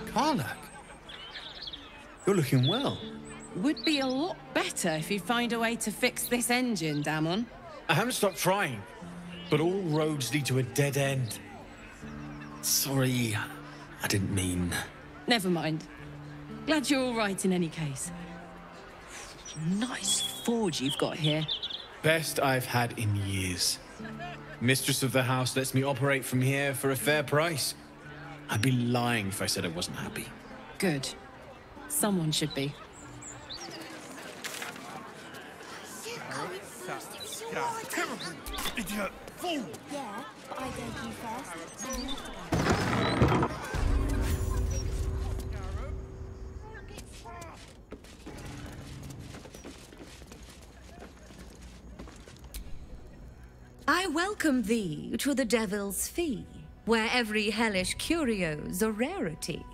Karnak, you're looking well. Would be a lot better if you'd find a way to fix this engine, Damon. I haven't stopped trying, but all roads lead to a dead end. Sorry, I didn't mean... Never mind. Glad you're all right in any case. Nice forge you've got here. Best I've had in years. Mistress of the house lets me operate from here for a fair price. I'd be lying if I said I wasn't happy. Good. Someone should be. Idiot! Fool! Yeah, but I gave you first, so you have to go. I welcome thee to the Devil's Fee, where every hellish curio's a rarity.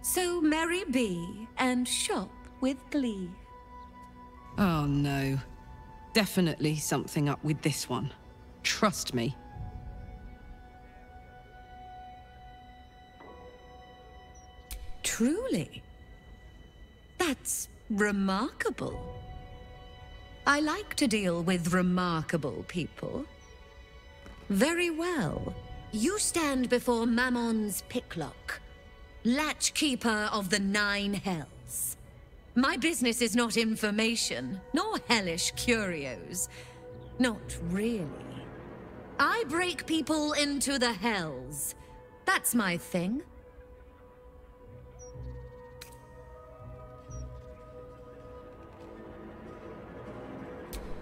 So merry be, and shop with glee. Oh no. Definitely something up with this one. Trust me. Truly? That's remarkable. I like to deal with remarkable people. Very well. You stand before Mammon's picklock, latchkeeper of the 9 hells. My business is not information, nor hellish curios. Not really. I break people into the hells. That's my thing.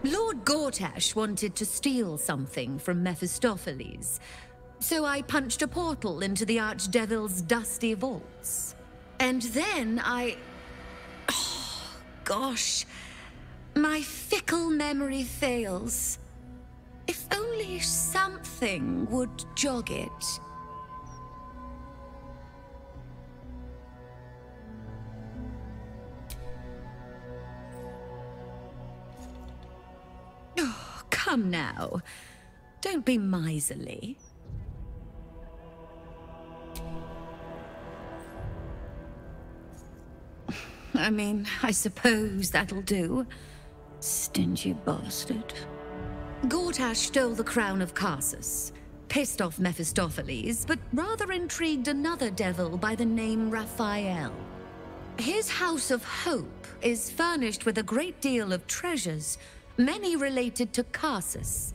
Lord Gortash wanted to steal something from Mephistopheles, so I punched a portal into the Archdevil's dusty vaults. And then oh, gosh. My fickle memory fails. If only something would jog it. Oh, come now. Don't be miserly. I mean, I suppose that'll do. Stingy bastard. Gortash stole the crown of Carsus, pissed off Mephistopheles, but rather intrigued another devil by the name Raphael. His House of Hope is furnished with a great deal of treasures, many related to Carsus.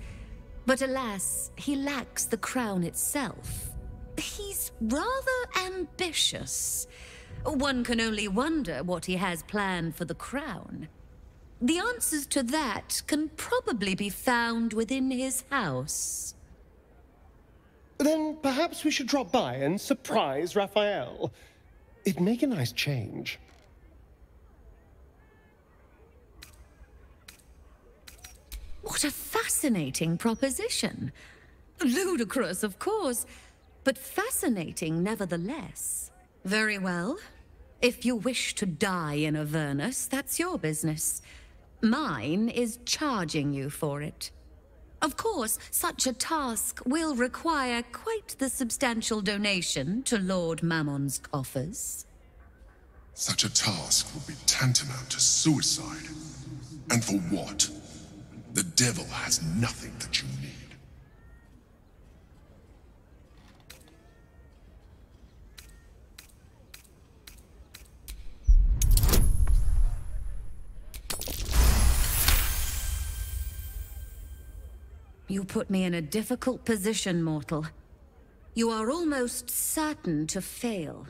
But alas, he lacks the crown itself. He's rather ambitious. One can only wonder what he has planned for the crown. The answers to that can probably be found within his house. Then perhaps we should drop by and surprise Raphael. It'd make a nice change. What a fascinating proposition. Ludicrous, of course, but fascinating nevertheless. Very well. If you wish to die in Avernus, that's your business. Mine is charging you for it. Of course, such a task will require quite the substantial donation to Lord Mammon's coffers. Such a task would be tantamount to suicide. And for what? The devil has nothing that you need. You put me in a difficult position, mortal. You are almost certain to fail.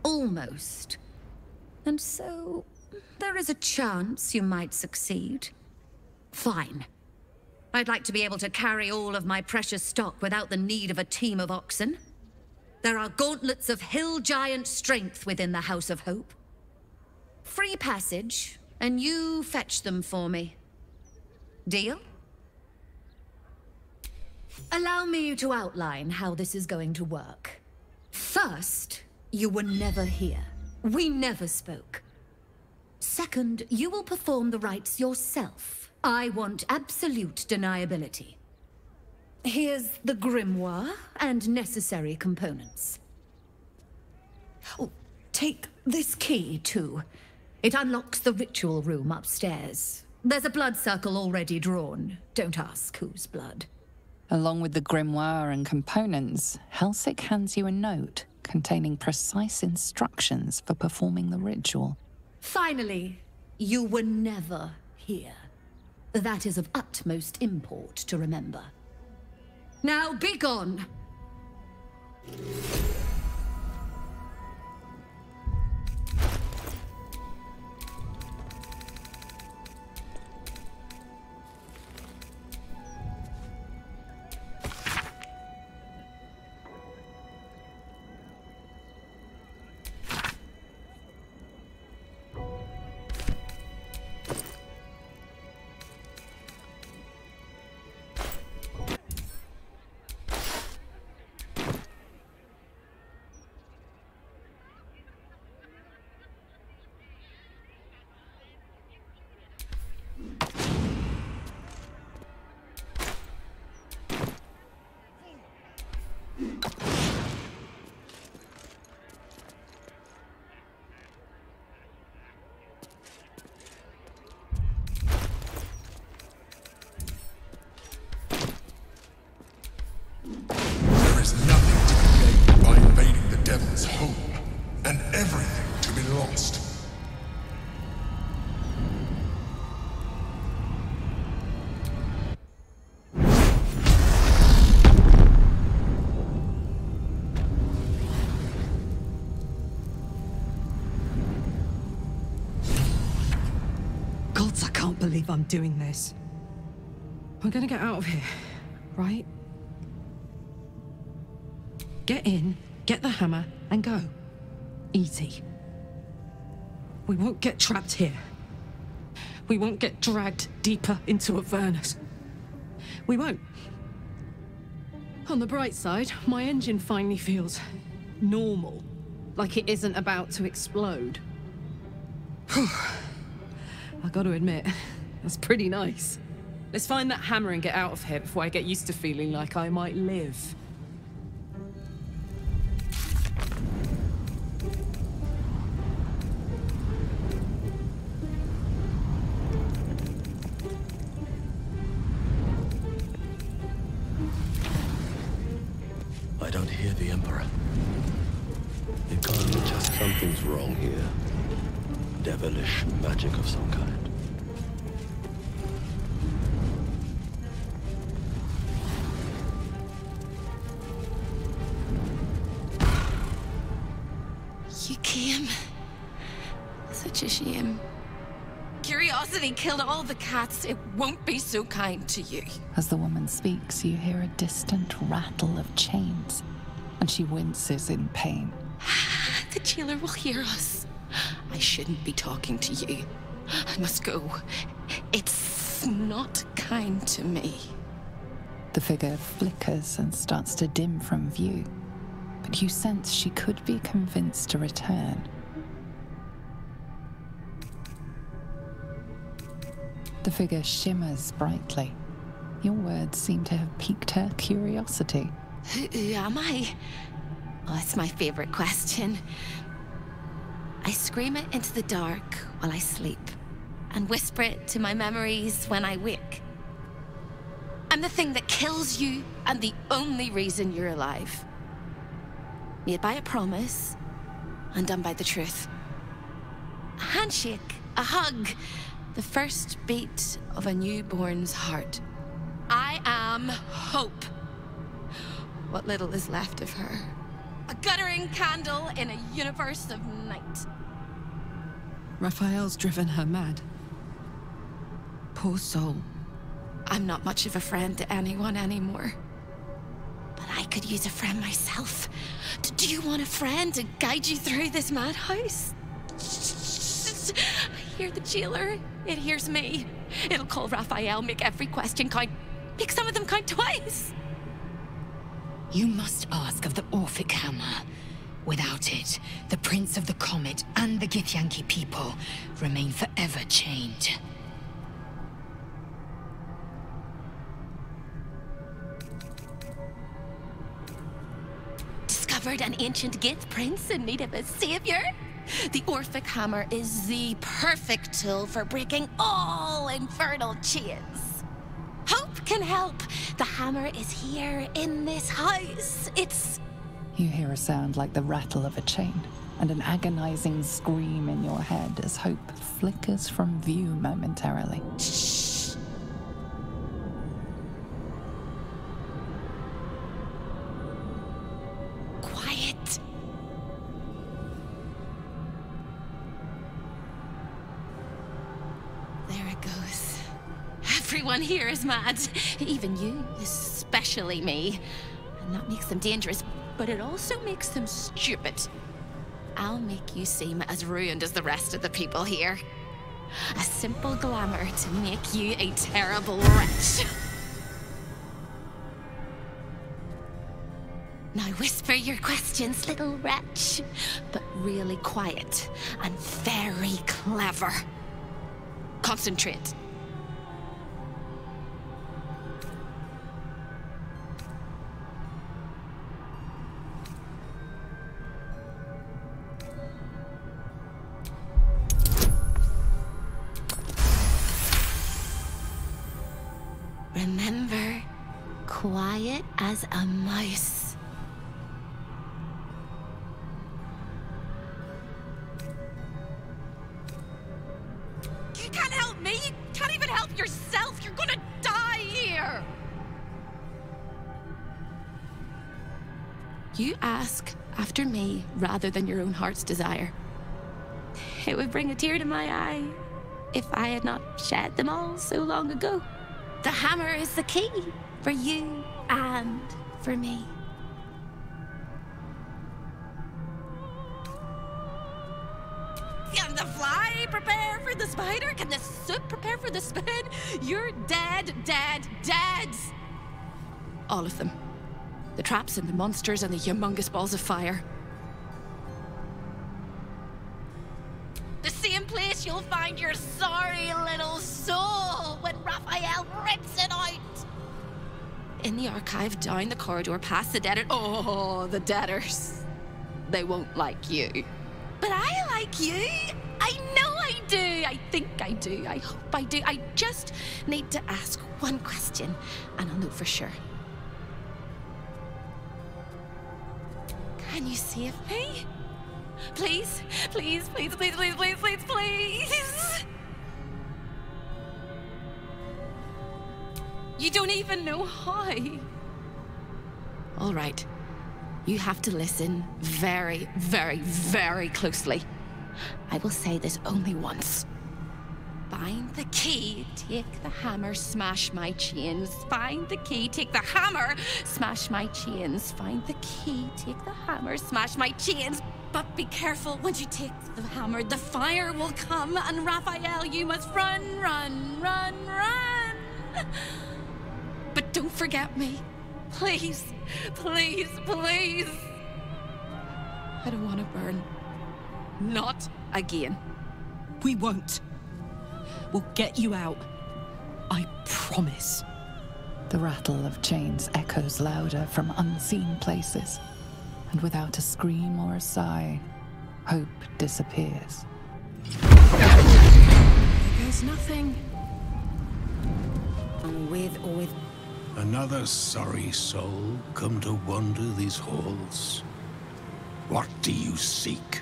Almost. And so, there is a chance you might succeed. Fine. I'd like to be able to carry all of my precious stock without the need of a team of oxen. There are gauntlets of hill giant strength within the House of Hope. Free passage, and you fetch them for me. Deal? Allow me to outline how this is going to work. First, you were never here. We never spoke. Second, you will perform the rites yourself. I want absolute deniability. Here's the grimoire and necessary components. Oh, take this key, too. It unlocks the ritual room upstairs. There's a blood circle already drawn. Don't ask whose blood. Along with the grimoire and components, Helsik hands you a note containing precise instructions for performing the ritual. Finally, you were never here. That is of utmost import to remember. Now be gone! Gods, I can't believe I'm doing this. We're gonna get out of here, right? Get in, get the hammer, and go. Easy. We won't get trapped here. We won't get dragged deeper into Avernus. We won't. On the bright side, my engine finally feels normal. Like it isn't about to explode. I gotta admit, that's pretty nice. Let's find that hammer and get out of here before I get used to feeling like I might live. I don't hear the Emperor. It can't be just something's wrong here. Devilish magic of some kind. You came. Such a shame. Curiosity killed all the cats. It won't be so kind to you. As the woman speaks, you hear a distant rattle of chains, and she winces in pain. The jailer will hear us. I shouldn't be talking to you. I must go. It's not kind to me. The figure flickers and starts to dim from view, but you sense she could be convinced to return. The figure shimmers brightly. Your words seem to have piqued her curiosity. Who am I? Oh, it's my favorite question. I scream it into the dark while I sleep, and whisper it to my memories when I wake. I'm the thing that kills you, and the only reason you're alive. Made by a promise, undone by the truth. A handshake, a hug, the first beat of a newborn's heart. I am hope. What little is left of her. A guttering candle in a universe of night. Raphael's driven her mad. Poor soul. I'm not much of a friend to anyone anymore. But I could use a friend myself. Do you want a friend to guide you through this madhouse? I hear the jailer. It hears me. It'll call Raphael, make every question count. Make some of them count twice. You must ask of the Orphic Hammer. Without it, the Prince of the Comet and the Githyanki people remain forever chained. discovered an ancient Gith prince in need of a savior. The Orphic Hammer is the perfect tool for breaking all infernal chains. Hope can help. The hammer is here in this house. It's... You hear a sound like the rattle of a chain, and an agonizing scream in your head as hope flickers from view momentarily. Shh. Quiet. There it goes. Everyone here is mad. Even you, especially me. And that makes them dangerous, but it also makes them stupid. I'll make you seem as ruined as the rest of the people here. A simple glamour to make you a terrible wretch. Now whisper your questions, little wretch, but really quiet and very clever. Concentrate. Remember, quiet as a mouse. You can't help me! You can't even help yourself! You're gonna die here! You ask after me rather than your own heart's desire. It would bring a tear to my eye if I had not shed them all so long ago. The hammer is the key for you and for me. Can the fly prepare for the spider? Can the soup prepare for the spoon? You're dead, dead, dead! All of them. The traps and the monsters and the humongous balls of fire. The same place you'll find your sorry little soul when Raphael rips it out. In the archive, down the corridor, past the debtor. Oh, the debtors. They won't like you. But I like you. I know I do. I think I do. I hope I do. I just need to ask one question, and I'll know for sure. Can you save me? Please, please, please, please, please, please, please, please. You don't even know how. All right. You have to listen very, very, very closely. I will say this only once. Find the key, take the hammer, smash my chains. Find the key, take the hammer, smash my chains. Find the key, take the hammer, smash my chains. But be careful, when you take the hammer, the fire will come, and Raphael, you must run, run, run, run. But don't forget me. Please, please, please. I don't want to burn. Not again. We won't. We'll get you out. I promise. The rattle of chains echoes louder from unseen places, and without a scream or a sigh, hope disappears. There goes nothing. And with or with... Another sorry soul come to wander these halls. What do you seek?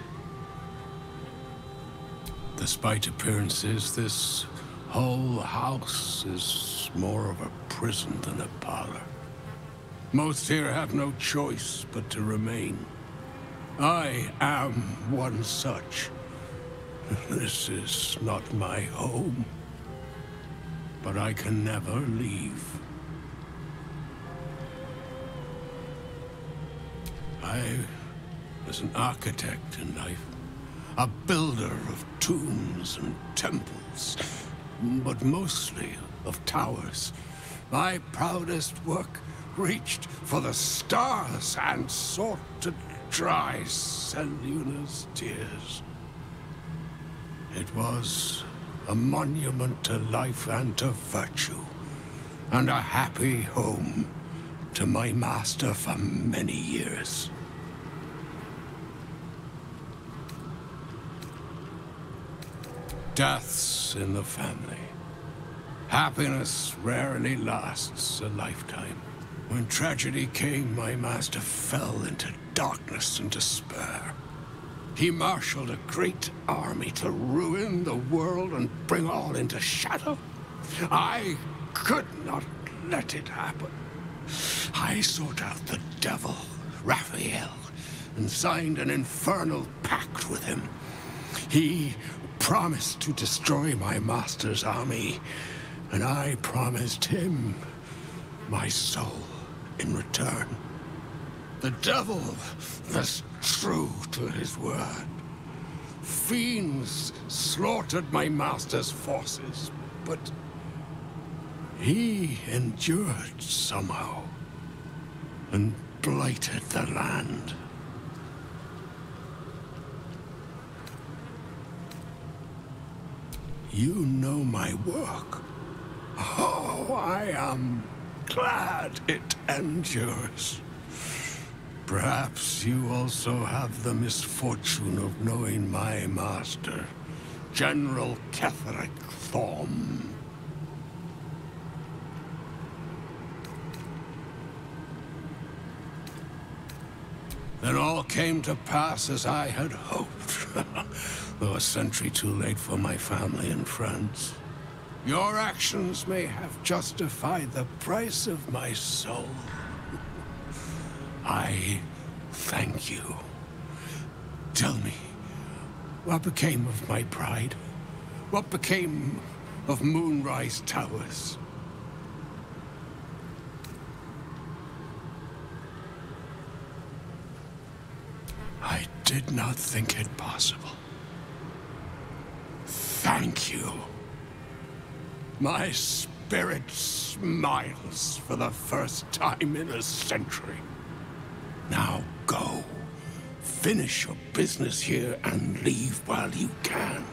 Despite appearances, this whole house is more of a prison than a parlor. Most here have no choice but to remain. I am one such. This is not my home, but I can never leave. I was an architect in life, a builder of tombs and temples, but mostly of towers. My proudest work reached for the stars and sought to dry Seleuna's tears. It was a monument to life and to virtue, and a happy home to my master for many years. Deaths in the family. Happiness rarely lasts a lifetime. When tragedy came, my master fell into darkness and despair. He marshaled a great army to ruin the world and bring all into shadow. I could not let it happen. I sought out the devil, Raphael, and signed an infernal pact with him. He promised to destroy my master's army, and I promised him my soul in return. The devil was true to his word. Fiends slaughtered my master's forces, but he endured somehow and blighted the land. You know my work. Oh, I am glad it endures. Perhaps you also have the misfortune of knowing my master, General Ketheric Thorm. Then all came to pass as I had hoped, though a century too late for my family and friends. Your actions may have justified the price of my soul. I thank you. Tell me, what became of my pride? What became of Moonrise Towers? I did not think it possible. Thank you. My spirit smiles for the first time in a century. Now go. Finish your business here and leave while you can.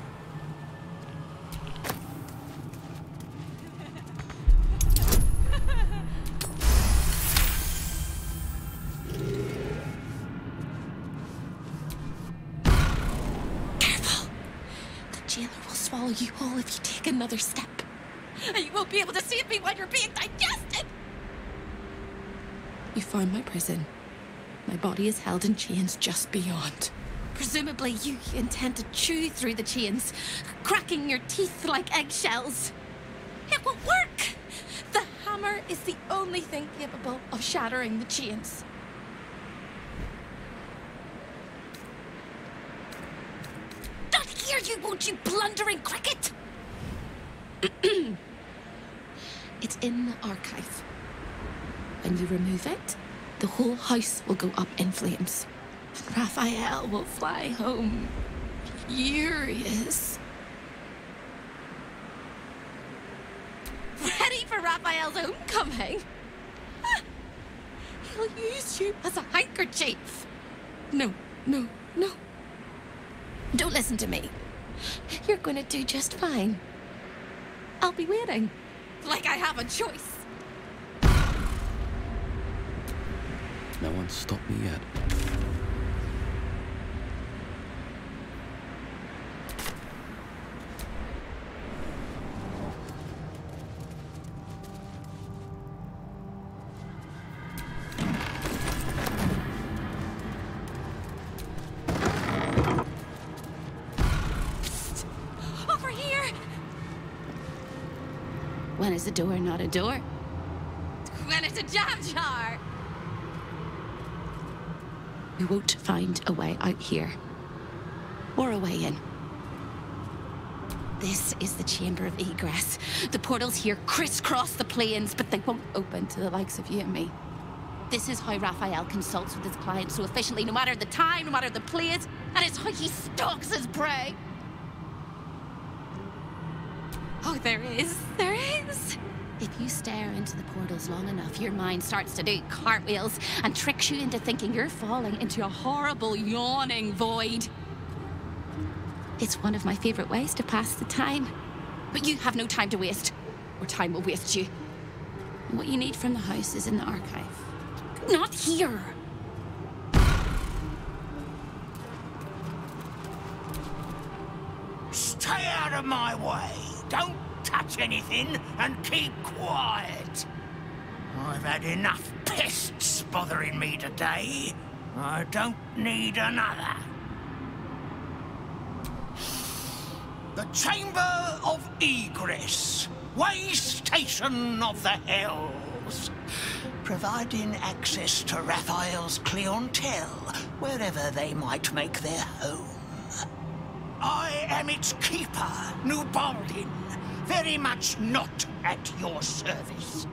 Careful. The jailer will swallow you whole if you take another step. And you won't be able to save me while you're being digested! You found my prison. My body is held in chains just beyond. Presumably, you intend to chew through the chains, cracking your teeth like eggshells. It will work! The hammer is the only thing capable of shattering the chains. Not here, you won't, you blundering cricket! It's in the archive. When you remove it, the whole house will go up in flames. And Raphael will fly home, furious. Ready for Raphael's homecoming? He'll use you as a handkerchief. No, no, no. Don't listen to me. You're going to do just fine. I'll be waiting. Like I have a choice. No one's stopped me yet. Over here! When is a door not a door? When it's a jam jar! You won't find a way out here. Or a way in. This is the chamber of egress. The portals here crisscross the plains, but they won't open to the likes of you and me. This is how Raphael consults with his clients so efficiently, no matter the time, no matter the place, and it's how he stalks his prey. Oh, there is. There is. If you stare into the portals long enough, your mind starts to do cartwheels and tricks you into thinking you're falling into a horrible, yawning void. It's one of my favorite ways to pass the time. But you have no time to waste, or time will waste you. And what you need from the house is in the archive. Not here! Stay out of my way. Don't touch anything and keep quiet. I've had enough pests bothering me today. I don't need another. The Chamber of Egress. Way station of the Hells. Providing access to Raphael's clientele, wherever they might make their home. I am its keeper, New Baldin. Very much not at your service.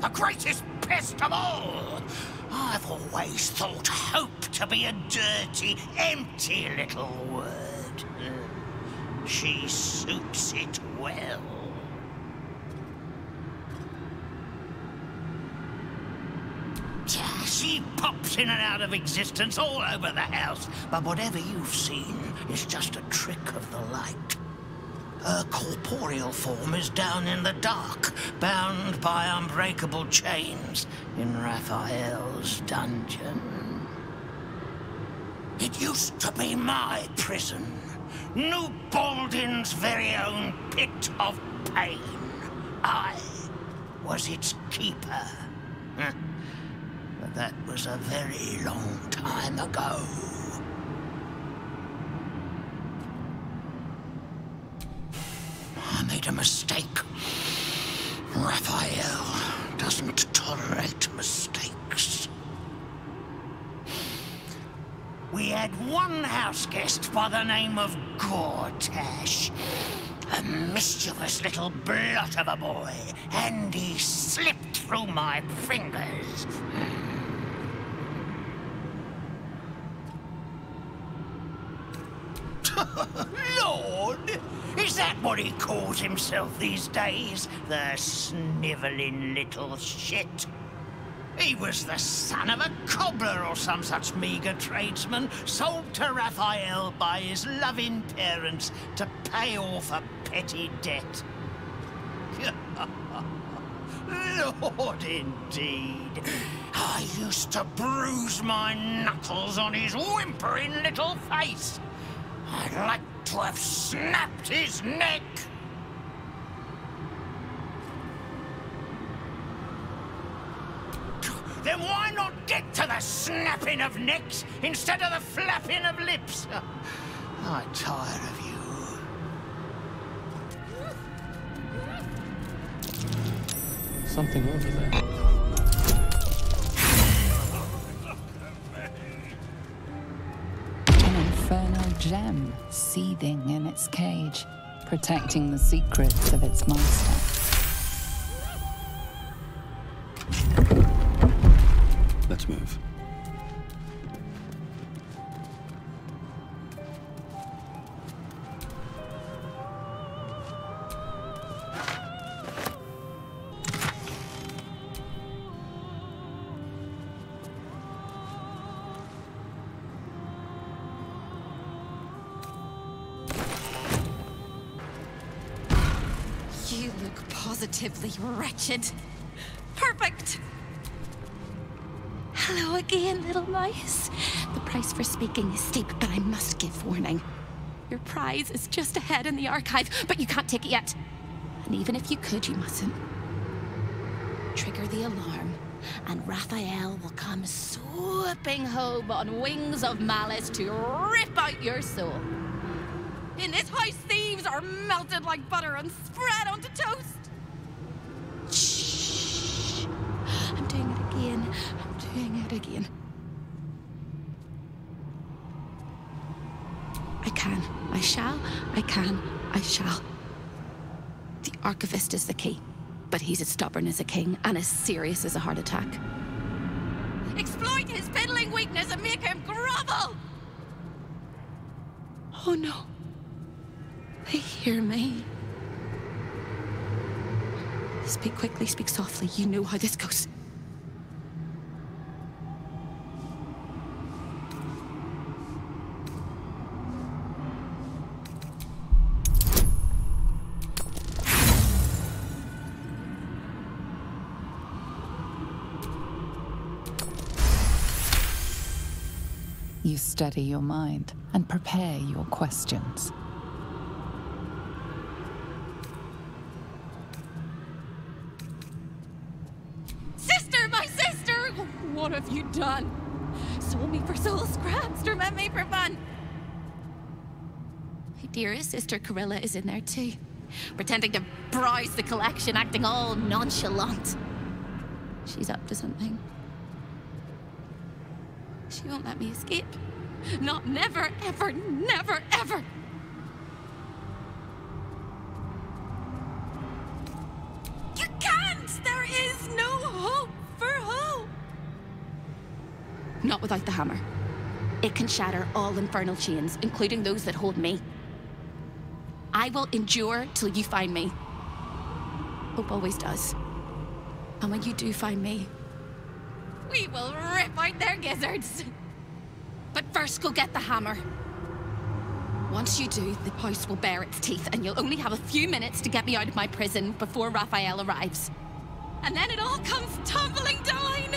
The greatest pest of all! I've always thought hope to be a dirty, empty little word. She suits it well. She pops in and out of existence all over the house, but whatever you've seen is just a trick of the light. Her corporeal form is down in the dark, bound by unbreakable chains in Raphael's dungeon. It used to be my prison, New Baldin's very own pit of pain. I was its keeper. But that was a very long time ago. I made a mistake. Raphael doesn't tolerate mistakes. We had one house guest by the name of Gortash. A mischievous little blot of a boy, and he slipped through my fingers. Lord! Is that what he calls himself these days? The snivelling little shit? He was the son of a cobbler or some such meagre tradesman, sold to Raphael by his loving parents to pay off a petty debt. Lord, indeed. I used to bruise my knuckles on his whimpering little face. I'd like to have snapped his neck. Then why not get to the snapping of necks instead of the flapping of lips? I'm tired of you. Something over there. An infernal gem seething in its cage, protecting the secrets of its master. Let's move. You look positively wretched. Perfect! Hello again, little mouse. The price for speaking is steep, but I must give warning. Your prize is just ahead in the archive, but you can't take it yet. And even if you could, you mustn't. Trigger the alarm, and Raphael will come swooping home on wings of malice to rip out your soul. In this house, thieves are melted like butter and spread onto toast. Shh. I'm doing it again. I'm doing it again. I can. I shall. I can. I shall. The archivist is the key, but he's as stubborn as a king and as serious as a heart attack. Exploit his fiddling weakness and make him grovel! Oh no. They hear me. Speak quickly, speak softly. You know how this goes. You steady your mind and prepare your questions. Sister, my sister! What have you done? Sold me for soul scraps, torment me for fun. My dearest sister Carilla is in there too, pretending to browse the collection, acting all nonchalant. She's up to something. She won't let me escape. Not never, ever, never, ever. You can't! There is no hope for hope! Not without the hammer. It can shatter all infernal chains, including those that hold me. I will endure till you find me. Hope always does. And when you do find me, we will rip out their gizzards. But first, go get the hammer. Once you do, the house will bare its teeth, and you'll only have a few minutes to get me out of my prison before Raphael arrives. And then it all comes tumbling down!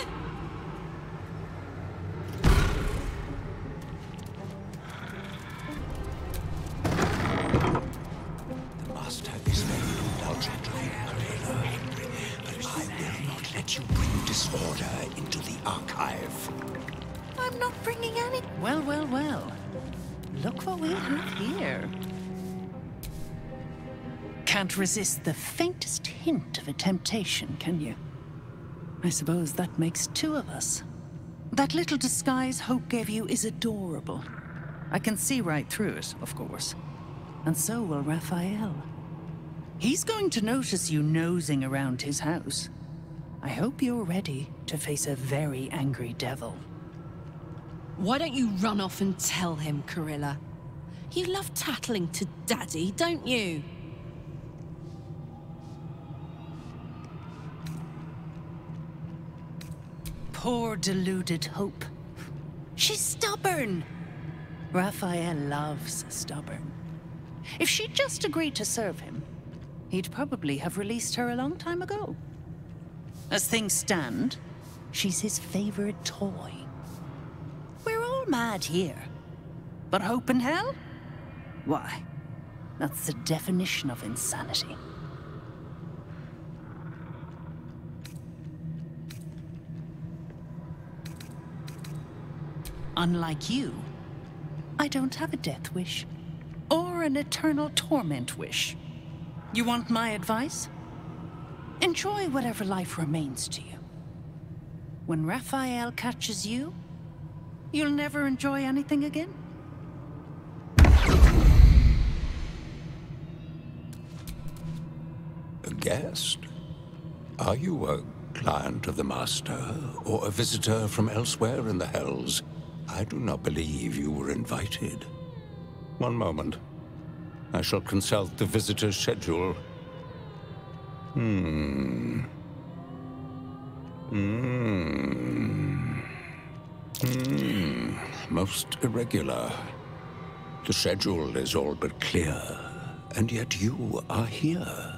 The Master is very indulgent of you, Carilla, but I will not let you bring disorder into the archive. I'm not bringing any... Well, well, well. Look what we have here. Can't resist the faintest hint of a temptation, can you? I suppose that makes two of us. That little disguise Hope gave you is adorable. I can see right through it, of course. And so will Raphael. He's going to notice you nosing around his house. I hope you're ready to face a very angry devil. Why don't you run off and tell him, Carilla? You love tattling to Daddy, don't you? Poor deluded Hope. She's stubborn. Raphael loves stubborn. If she'd just agreed to serve him, he'd probably have released her a long time ago. As things stand, she's his favorite toy. We're all mad here. But Hope in hell? Why, that's the definition of insanity. Unlike you, I don't have a death wish, or an eternal torment wish. You want my advice? Enjoy whatever life remains to you. When Raphael catches you, you'll never enjoy anything again? A guest? Are you a client of the Master, or a visitor from elsewhere in the Hells? I do not believe you were invited. One moment. I shall consult the visitor's schedule. Most irregular. The schedule is all but clear, and yet you are here.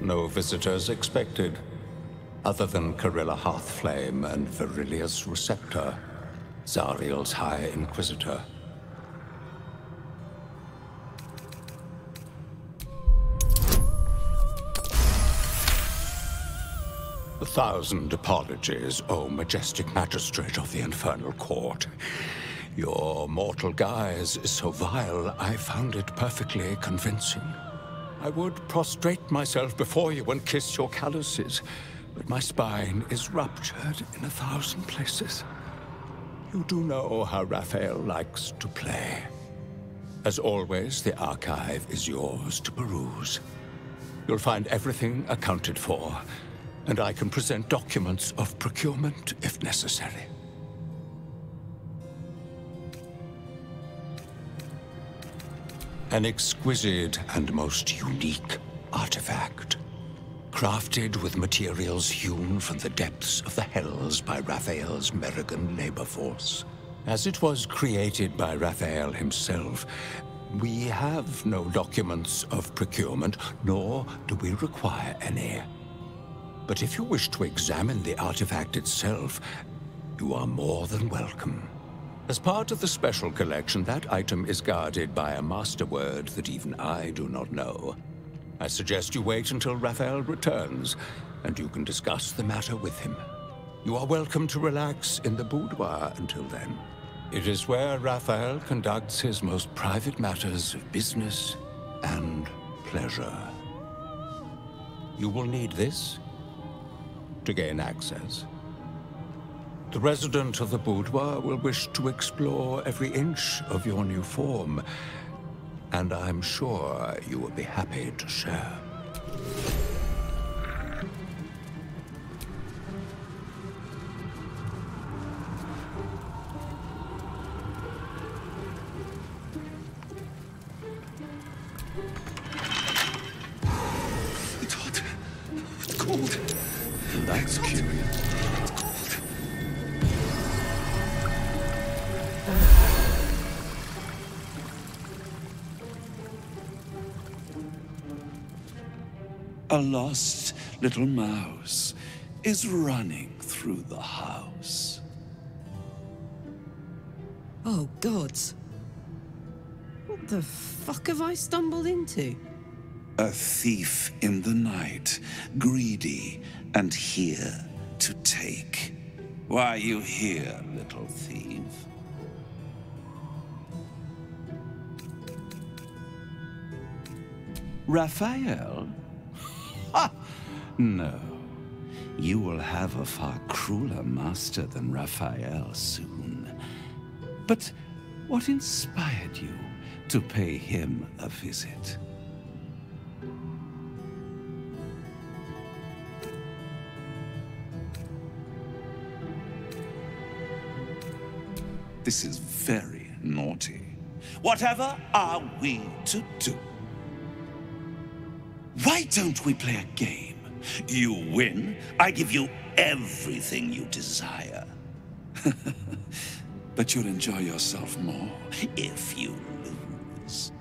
No visitors expected, other than Carilla Hearthflame and Verilius Receptor, Zariel's High Inquisitor. A thousand apologies, O majestic magistrate of the Infernal Court. Your mortal guise is so vile, I found it perfectly convincing. I would prostrate myself before you and kiss your calluses, but my spine is ruptured in 1,000 places. You do know how Raphael likes to play. As always, the archive is yours to peruse. You'll find everything accounted for, and I can present documents of procurement if necessary. An exquisite and most unique artifact, crafted with materials hewn from the depths of the Hells by Raphael's Merrigan labor force. As it was created by Raphael himself, We have no documents of procurement, nor do we require any. But if you wish to examine the artifact itself, you are more than welcome. As part of the special collection, that item is guarded by a master word that even I do not know. I suggest you wait until Raphael returns, and you can discuss the matter with him. You are welcome to relax in the boudoir until then. It is where Raphael conducts his most private matters of business and pleasure. You will need this to gain access. The resident of the boudoir will wish to explore every inch of your new form, and I'm sure you will be happy to share. It's hot. It's cold. That's curious. A lost little mouse is running through the house. Oh, gods. What the fuck have I stumbled into? A thief in the night, greedy and here to take. Why are you here, little thief? Raphael? Ha! No. You will have a far crueler master than Raphael soon. But what inspired you to pay him a visit? This is very naughty. Whatever are we to do? Why don't we play a game? You win, I give you everything you desire. But you'll enjoy yourself more if you lose.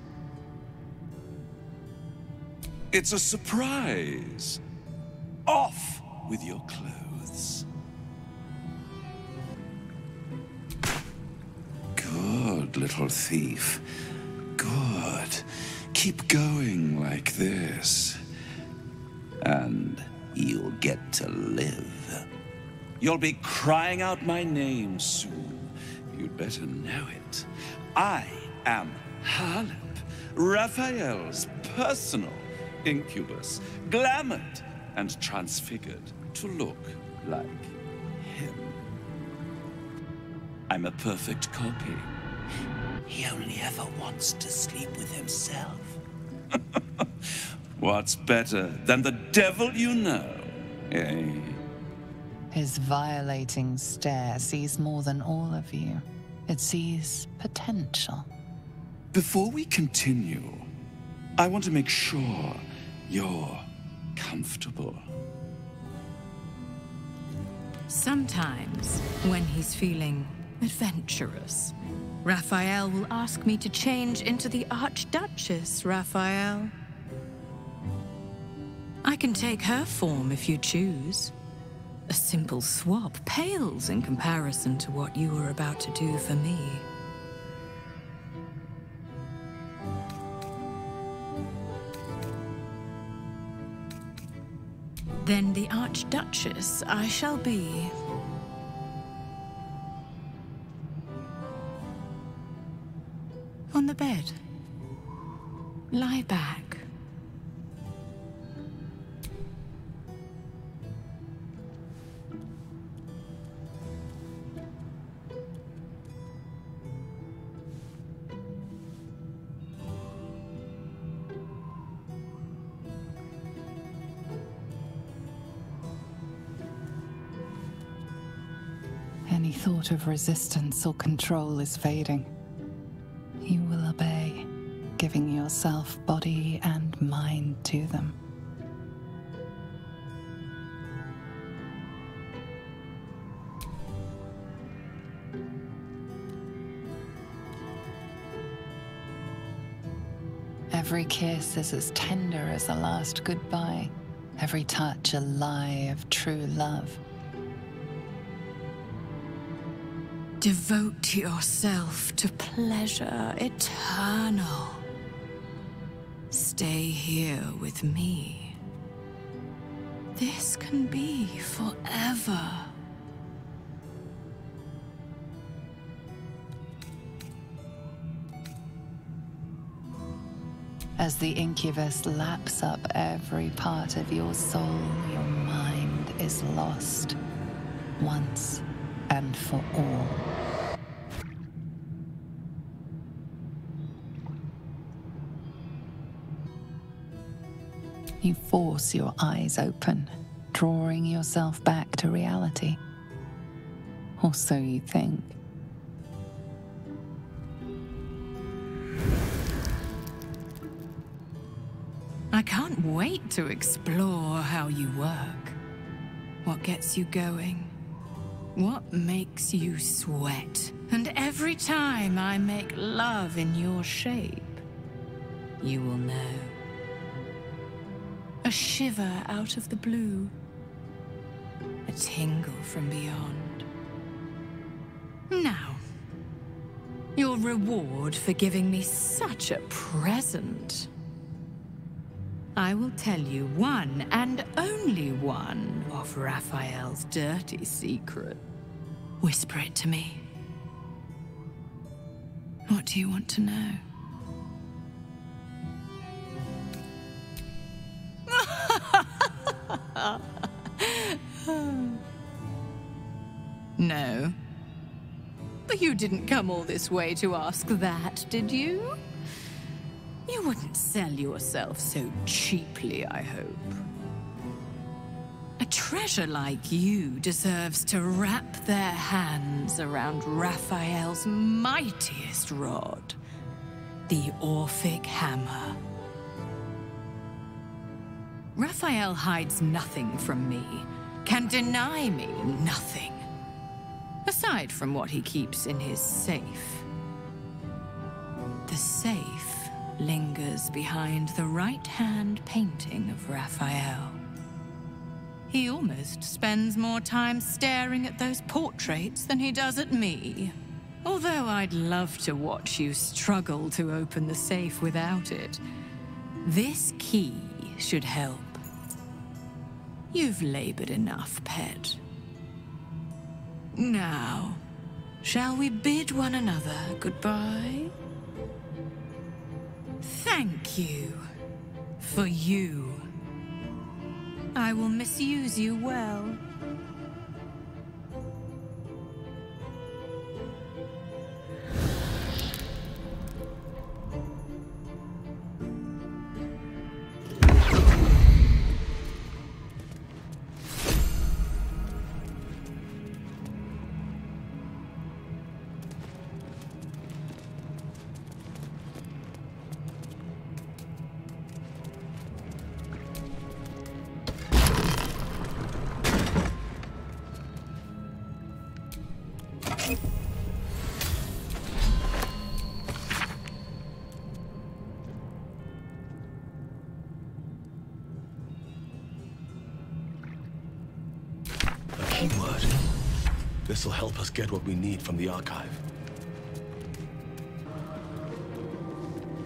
It's a surprise. Off with your clothes. Good, little thief. Good. Keep going like this. And you'll get to live. You'll be crying out my name soon. You'd better know it. I am Harlep, Raphael's personal incubus, glamored and transfigured to look like him. I'm a perfect copy. He only ever wants to sleep with himself. What's better than the devil you know, eh? His violating stare sees more than all of you. It sees potential. Before we continue, I want to make sure you're comfortable. Sometimes, when he's feeling adventurous, Raphael will ask me to change into the Archduchess, Raphael. I can take her form if you choose. A simple swap pales in comparison to what you were about to do for me. Then the Archduchess I shall be. On the bed. Lie back. Any thought of resistance or control is fading. You will obey, giving yourself body and mind to them. Every kiss is as tender as a last goodbye. Every touch a lie of true love. Devote yourself to pleasure eternal. Stay here with me. This can be forever. As the incubus laps up every part of your soul, your mind is lost once and for all. You force your eyes open, drawing yourself back to reality. Or so you think. I can't wait to explore how you work. What gets you going? What makes you sweat? And every time I make love in your shape, you will know. A shiver out of the blue. A tingle from beyond. Now, your reward for giving me such a present. I will tell you one and only one of Raphael's dirty secret. Whisper it to me. What do you want to know? No. But you didn't come all this way to ask that, did you? You wouldn't sell yourself so cheaply, I hope. A treasure like you deserves to wrap their hands around Raphael's mightiest rod, the Orphic Hammer. Raphael hides nothing from me, can deny me nothing, aside from what he keeps in his safe. The safe lingers behind the right-hand painting of Raphael. He almost spends more time staring at those portraits than he does at me. Although I'd love to watch you struggle to open the safe without it, this key should help. You've labored enough, pet. Now, shall we bid one another goodbye? Thank you. For you. I will misuse you well. Keyword. This'll help us get what we need from the archive.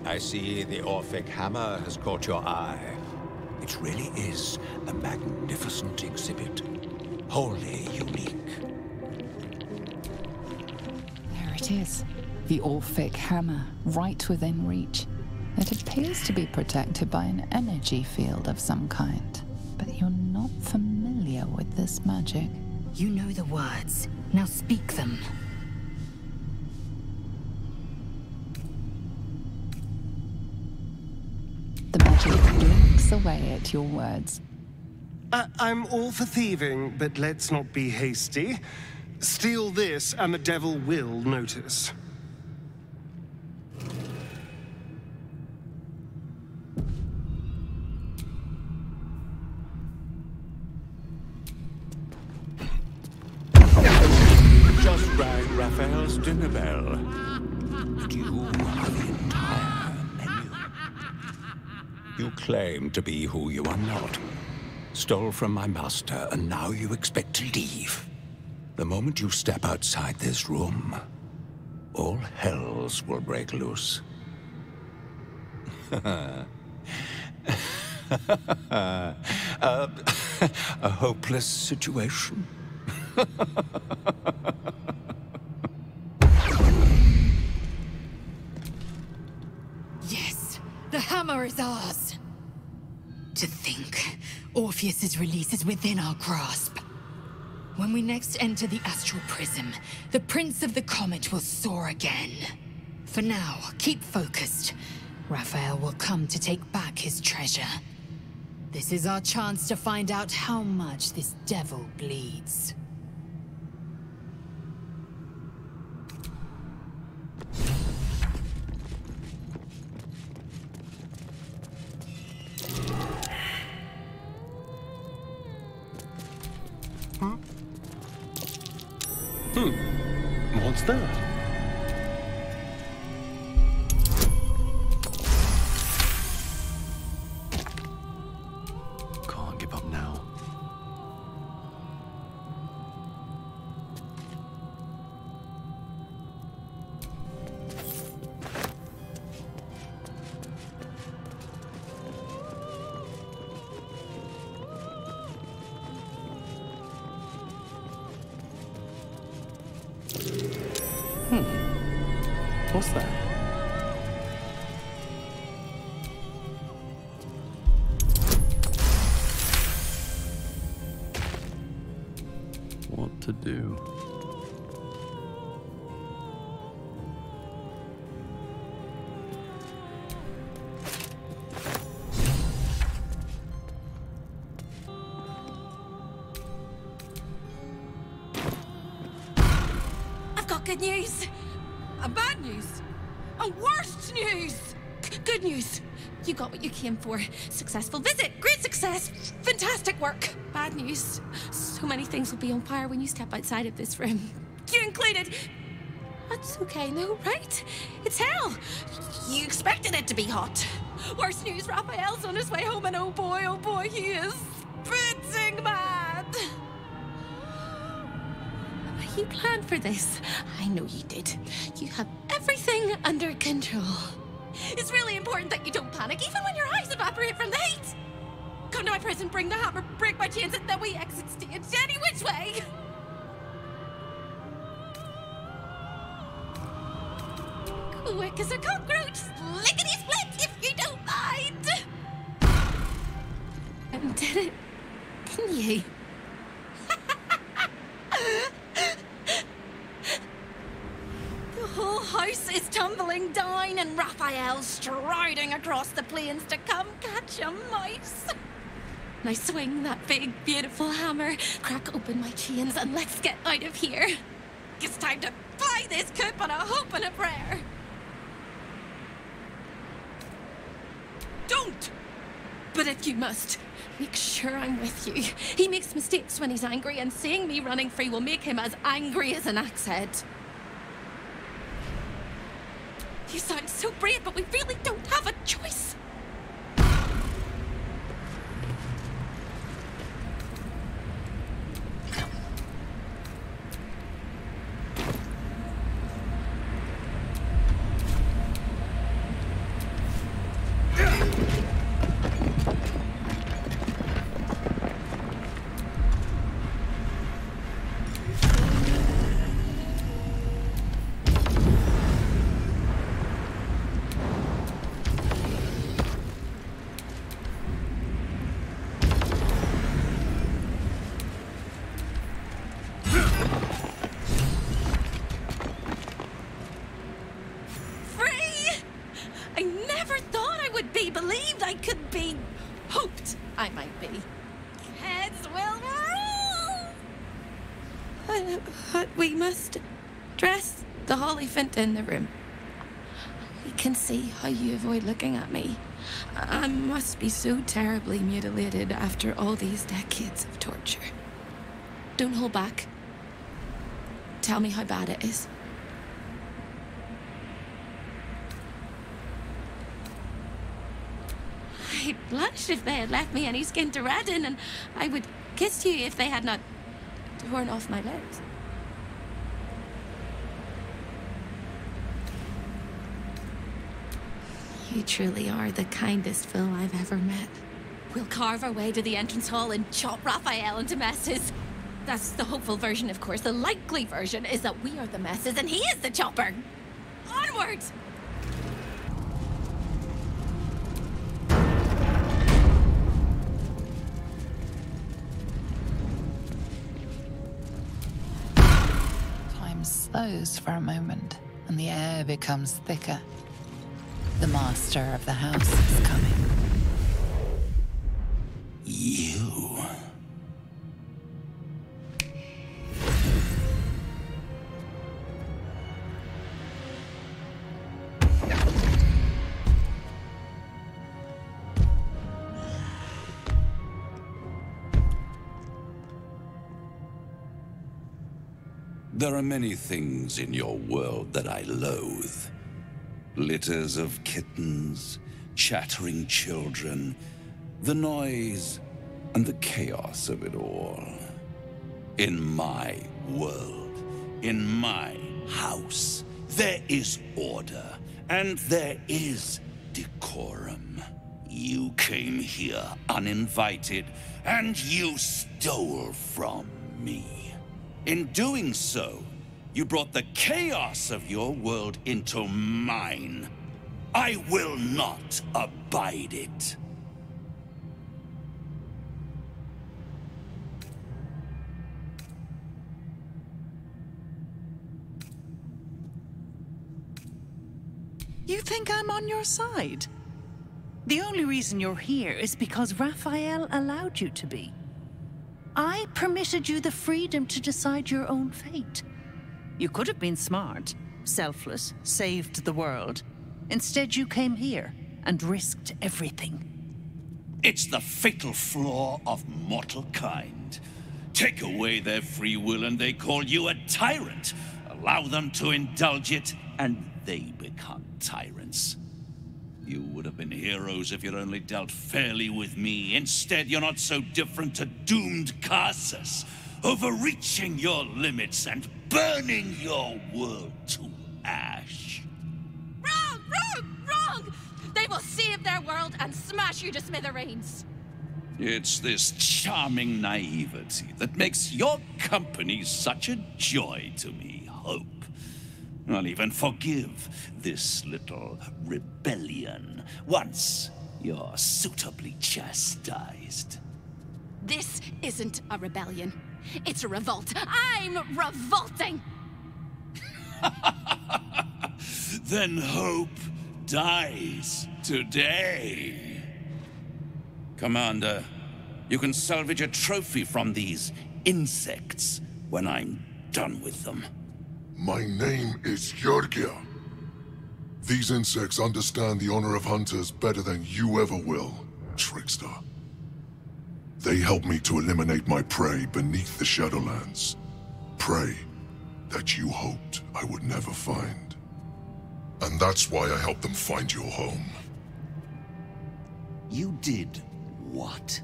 I see the Orphic Hammer has caught your eye. It really is a magnificent exhibit. Wholly unique. There it is. The Orphic Hammer, right within reach. It appears to be protected by an energy field of some kind. But you're not familiar with this magic. You know the words. Now speak them. The magic blinks away at your words. I'm all for thieving, but let's not be hasty. Steal this, and the devil will notice. Just rang Raphael's dinner bell. And you are the entire menu. You claim to be who you are not. Stole from my master, and now you expect to leave. The moment you step outside this room, all hells will break loose. A hopeless situation? Yes, the hammer is ours. To think, Orpheus's release is within our grasp. When we next enter the astral prism, the Prince of the Comet will soar again. For now, keep focused. Raphael will come to take back his treasure. This is our chance to find out how much this devil bleeds. What's that? Can't give up now. What's that? What to do? I've got good news. Bad news. And worst news. Good news. You got what you came for. Successful visit. Great success. Fantastic work. Bad news. So many things will be on fire when you step outside of this room. You included. That's okay, no, right? It's hell. You expected it to be hot. Worst news, Raphael's on his way home, and oh boy, he is spitting mad. You planned for this. I know you did. You have everything under control. It's really important that you don't panic, even when your eyes evaporate from the heat. Come to my prison, bring the hammer, break my chains, and then we exit stage any which way. Quick as a cockroach, lickety-split, if you don't mind. And did it, didn't you? The whole house is tumbling down and Raphael's striding across the plains to come catch a mouse. Now swing that big, beautiful hammer, crack open my chains, and let's get out of here. It's time to fly this coop on a hope and a prayer. Don't! But if you must, make sure I'm with you. He makes mistakes when he's angry, and seeing me running free will make him as angry as an axe head. You sound so brave, but we really don't have a choice. But we must dress the Hollyphant in the room. We can see how you avoid looking at me. I must be so terribly mutilated after all these decades of torture. Don't hold back. Tell me how bad it is. I'd blush if they had left me any skin to redden, and I would kiss you if they had not torn off my lips. You truly are the kindest fool I've ever met. We'll carve our way to the entrance hall and chop Raphael into messes. That's the hopeful version, of course. The likely version is that we are the messes and he is the chopper. Onwards! Time slows for a moment, and the air becomes thicker. The master of the house is coming. You. There are many things in your world that I loathe. Litters of kittens, chattering children, the noise and the chaos of it all. In my world, in my house, there is order and there is decorum. You came here uninvited and you stole from me. In doing so, you brought the chaos of your world into mine. I will not abide it. You think I'm on your side? The only reason you're here is because Raphael allowed you to be. I permitted you the freedom to decide your own fate. You could have been smart, selfless, saved the world. Instead, you came here and risked everything. It's the fatal flaw of mortal kind. Take away their free will and they call you a tyrant. Allow them to indulge it and they become tyrants. You would have been heroes if you'd only dealt fairly with me. Instead, you're not so different to doomed Carsus, overreaching your limits and burning your world to ash. Wrong! Wrong! Wrong! They will save their world and smash you to smithereens. It's this charming naivety that makes your company such a joy to me, Hope. I'll even forgive this little rebellion once you're suitably chastised. This isn't a rebellion. It's a revolt. I'm revolting! Then Hope dies today. Commander, you can salvage a trophy from these insects when I'm done with them. My name is Georgia. These insects understand the honor of hunters better than you ever will, trickster. They help me to eliminate my prey beneath the Shadowlands. Prey that you hoped I would never find. And that's why I helped them find your home. You did what?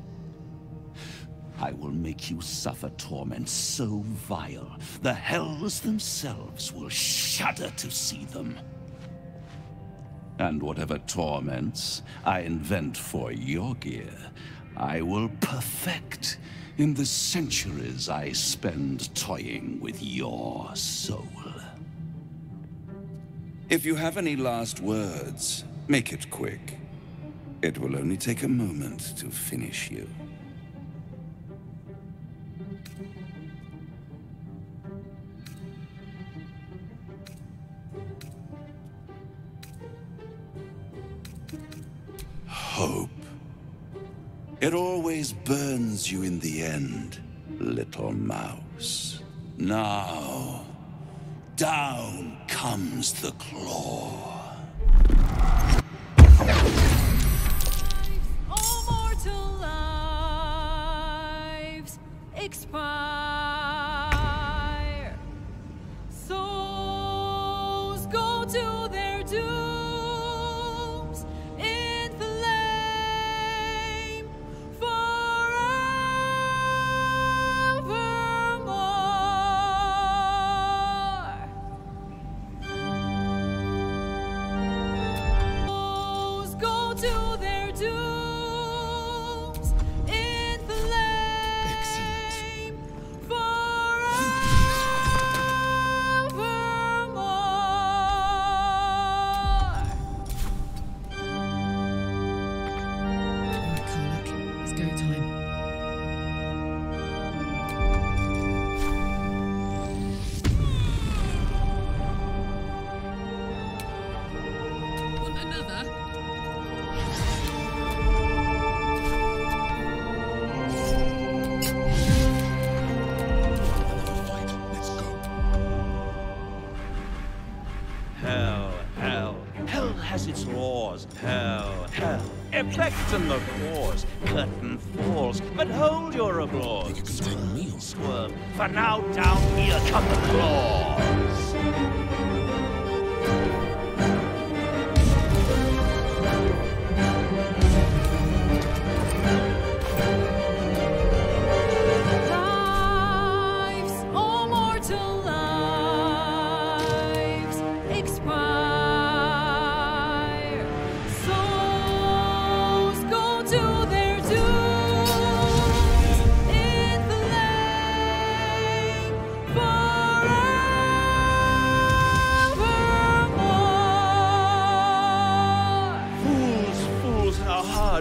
I will make you suffer torment so vile, the hells themselves will shudder to see them. And whatever torments I invent for your gear, I will perfect in the centuries I spend toying with your soul. If you have any last words, make it quick. It will only take a moment to finish you. Hope. It always burns you in the end, little mouse. Now, down comes the claw. All mortal lives expire. Souls go to their dooms in flames. its laws. Hell, effect and the cause. Curtain falls, but hold your applause. Swerve, for now down here come the claws.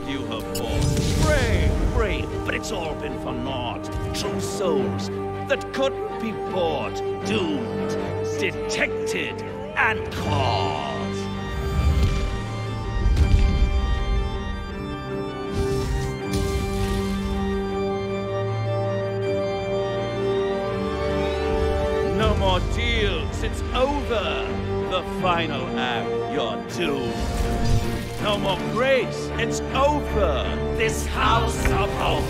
You have fought. Brave, but it's all been for naught. True souls that couldn't be bought. Doomed, detected, and caught. No more deals, it's over. The final act, you're doomed. No more grace, it's over. This house of hope.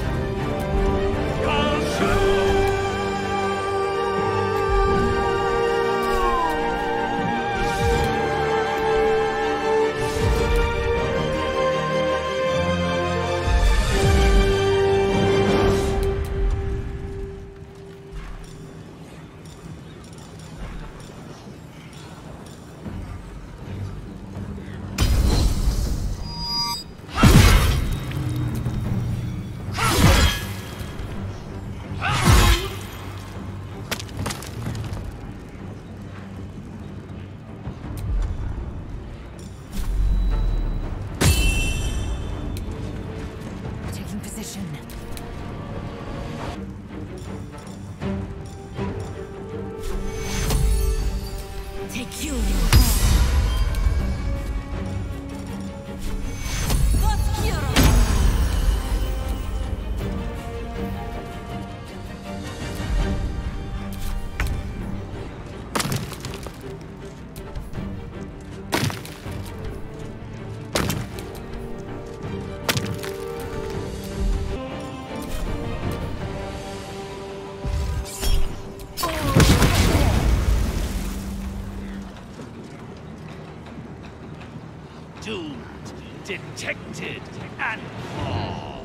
Doomed, detected, and caught.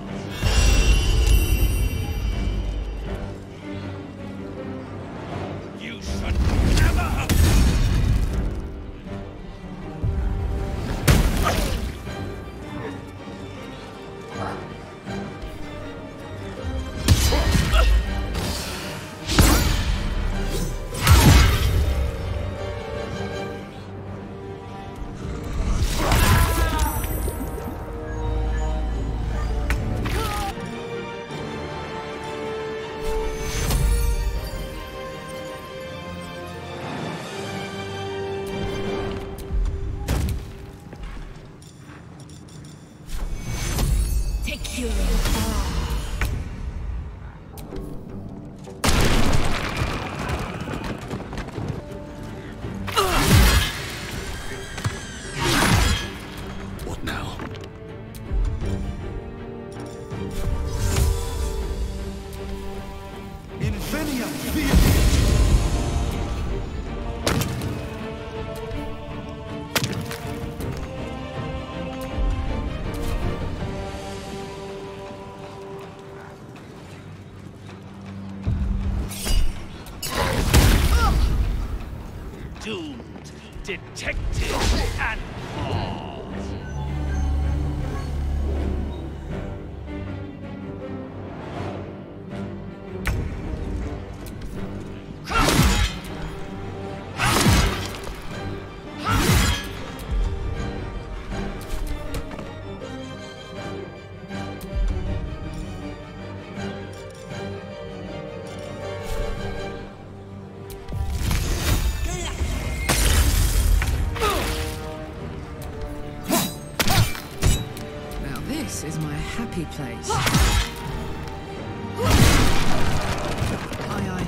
You should never have... What now? Doomed, detected, and caught. This is my happy place. Aye, aye.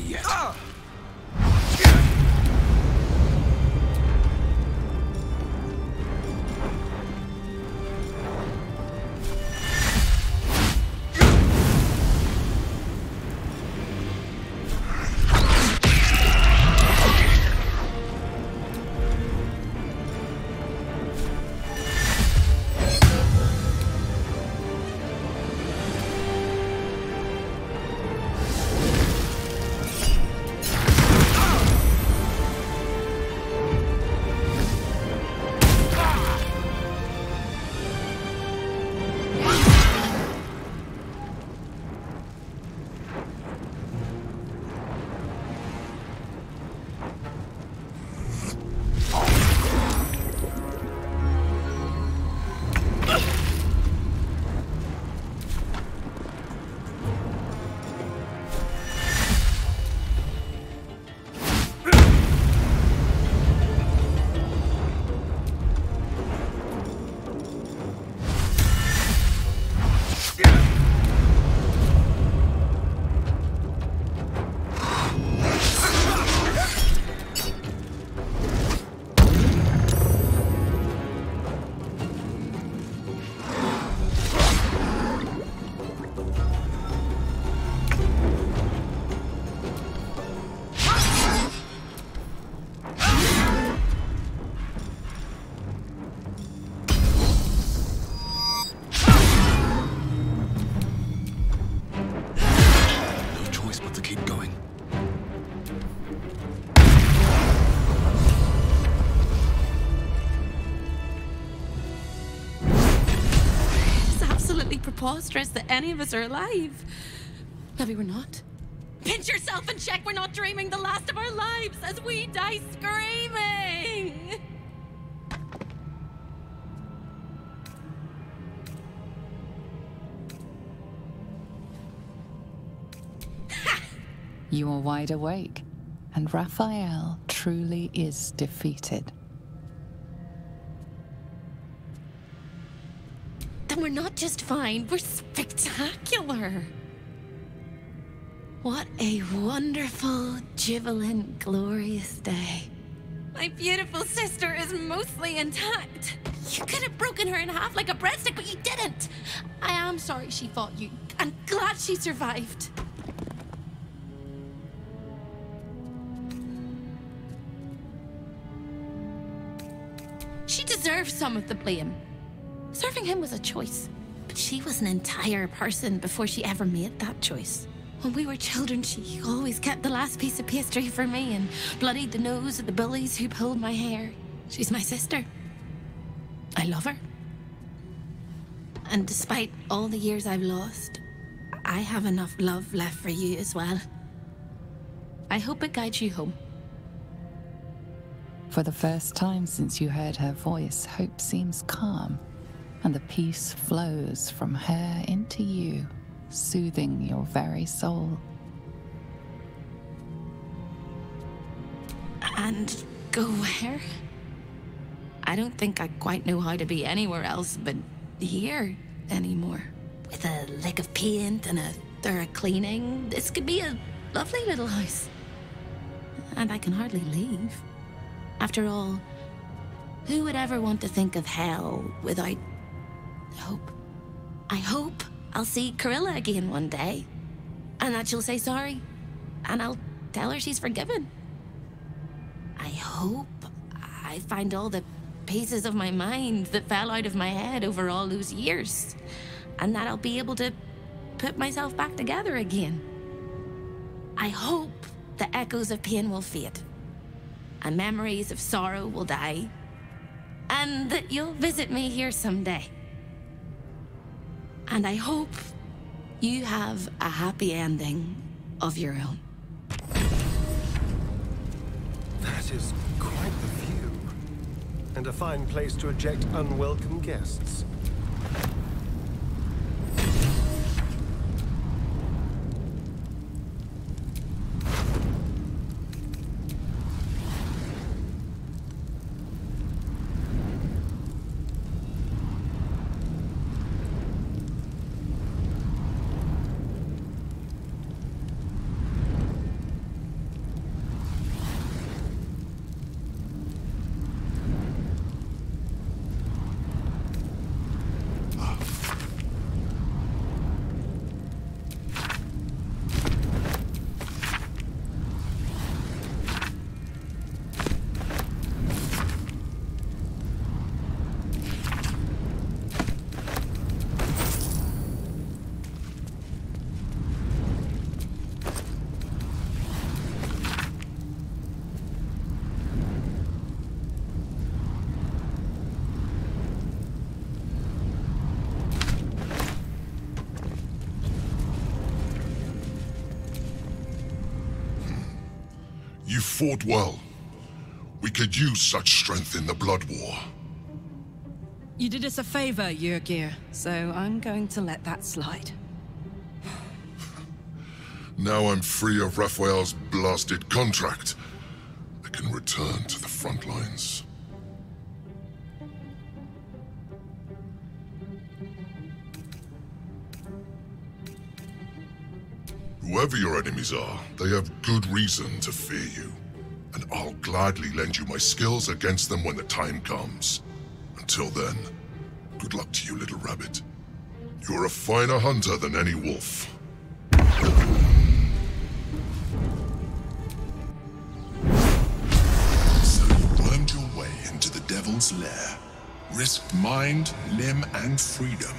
yet. Preposterous that any of us are alive. Maybe we're not. Pinch yourself and check we're not dreaming the last of our lives as we die screaming. You are wide awake, and Raphael truly is defeated. Then we're not just fine, we're spectacular. What a wonderful, jubilant, glorious day. My beautiful sister is mostly intact. You could have broken her in half like a breadstick, but you didn't. I am sorry she fought you. I'm glad she survived. She deserves some of the blame. Serving him was a choice, but she was an entire person before she ever made that choice. When we were children, she always kept the last piece of pastry for me and bloodied the nose of the bullies who pulled my hair. She's my sister. I love her. And despite all the years I've lost, I have enough love left for you as well. I hope it guides you home. For the first time since you heard her voice, Hope seems calm, and the peace flows from her into you, soothing your very soul. And go where? I don't think I quite know how to be anywhere else but here anymore. With a lick of paint and a thorough cleaning, this could be a lovely little house. And I can hardly leave. After all, who would ever want to think of hell without hope? I hope I'll see Corilla again one day, and that she'll say sorry, and I'll tell her she's forgiven. I hope I find all the pieces of my mind that fell out of my head over all those years, and that I'll be able to put myself back together again. I hope the echoes of pain will fade, and memories of sorrow will die, and that you'll visit me here someday. And I hope you have a happy ending of your own. That is quite the view. And a fine place to eject unwelcome guests. You fought well. We could use such strength in the Blood War. You did us a favor, Yurgir, so I'm going to let that slide. Now I'm free of Raphael's blasted contract. I can return to the front lines. Whoever your enemies are, they have good reason to fear you. And I'll gladly lend you my skills against them when the time comes. Until then, good luck to you, little rabbit. You're a finer hunter than any wolf. So you wormed your way into the Devil's Lair, risked mind, limb, and freedom,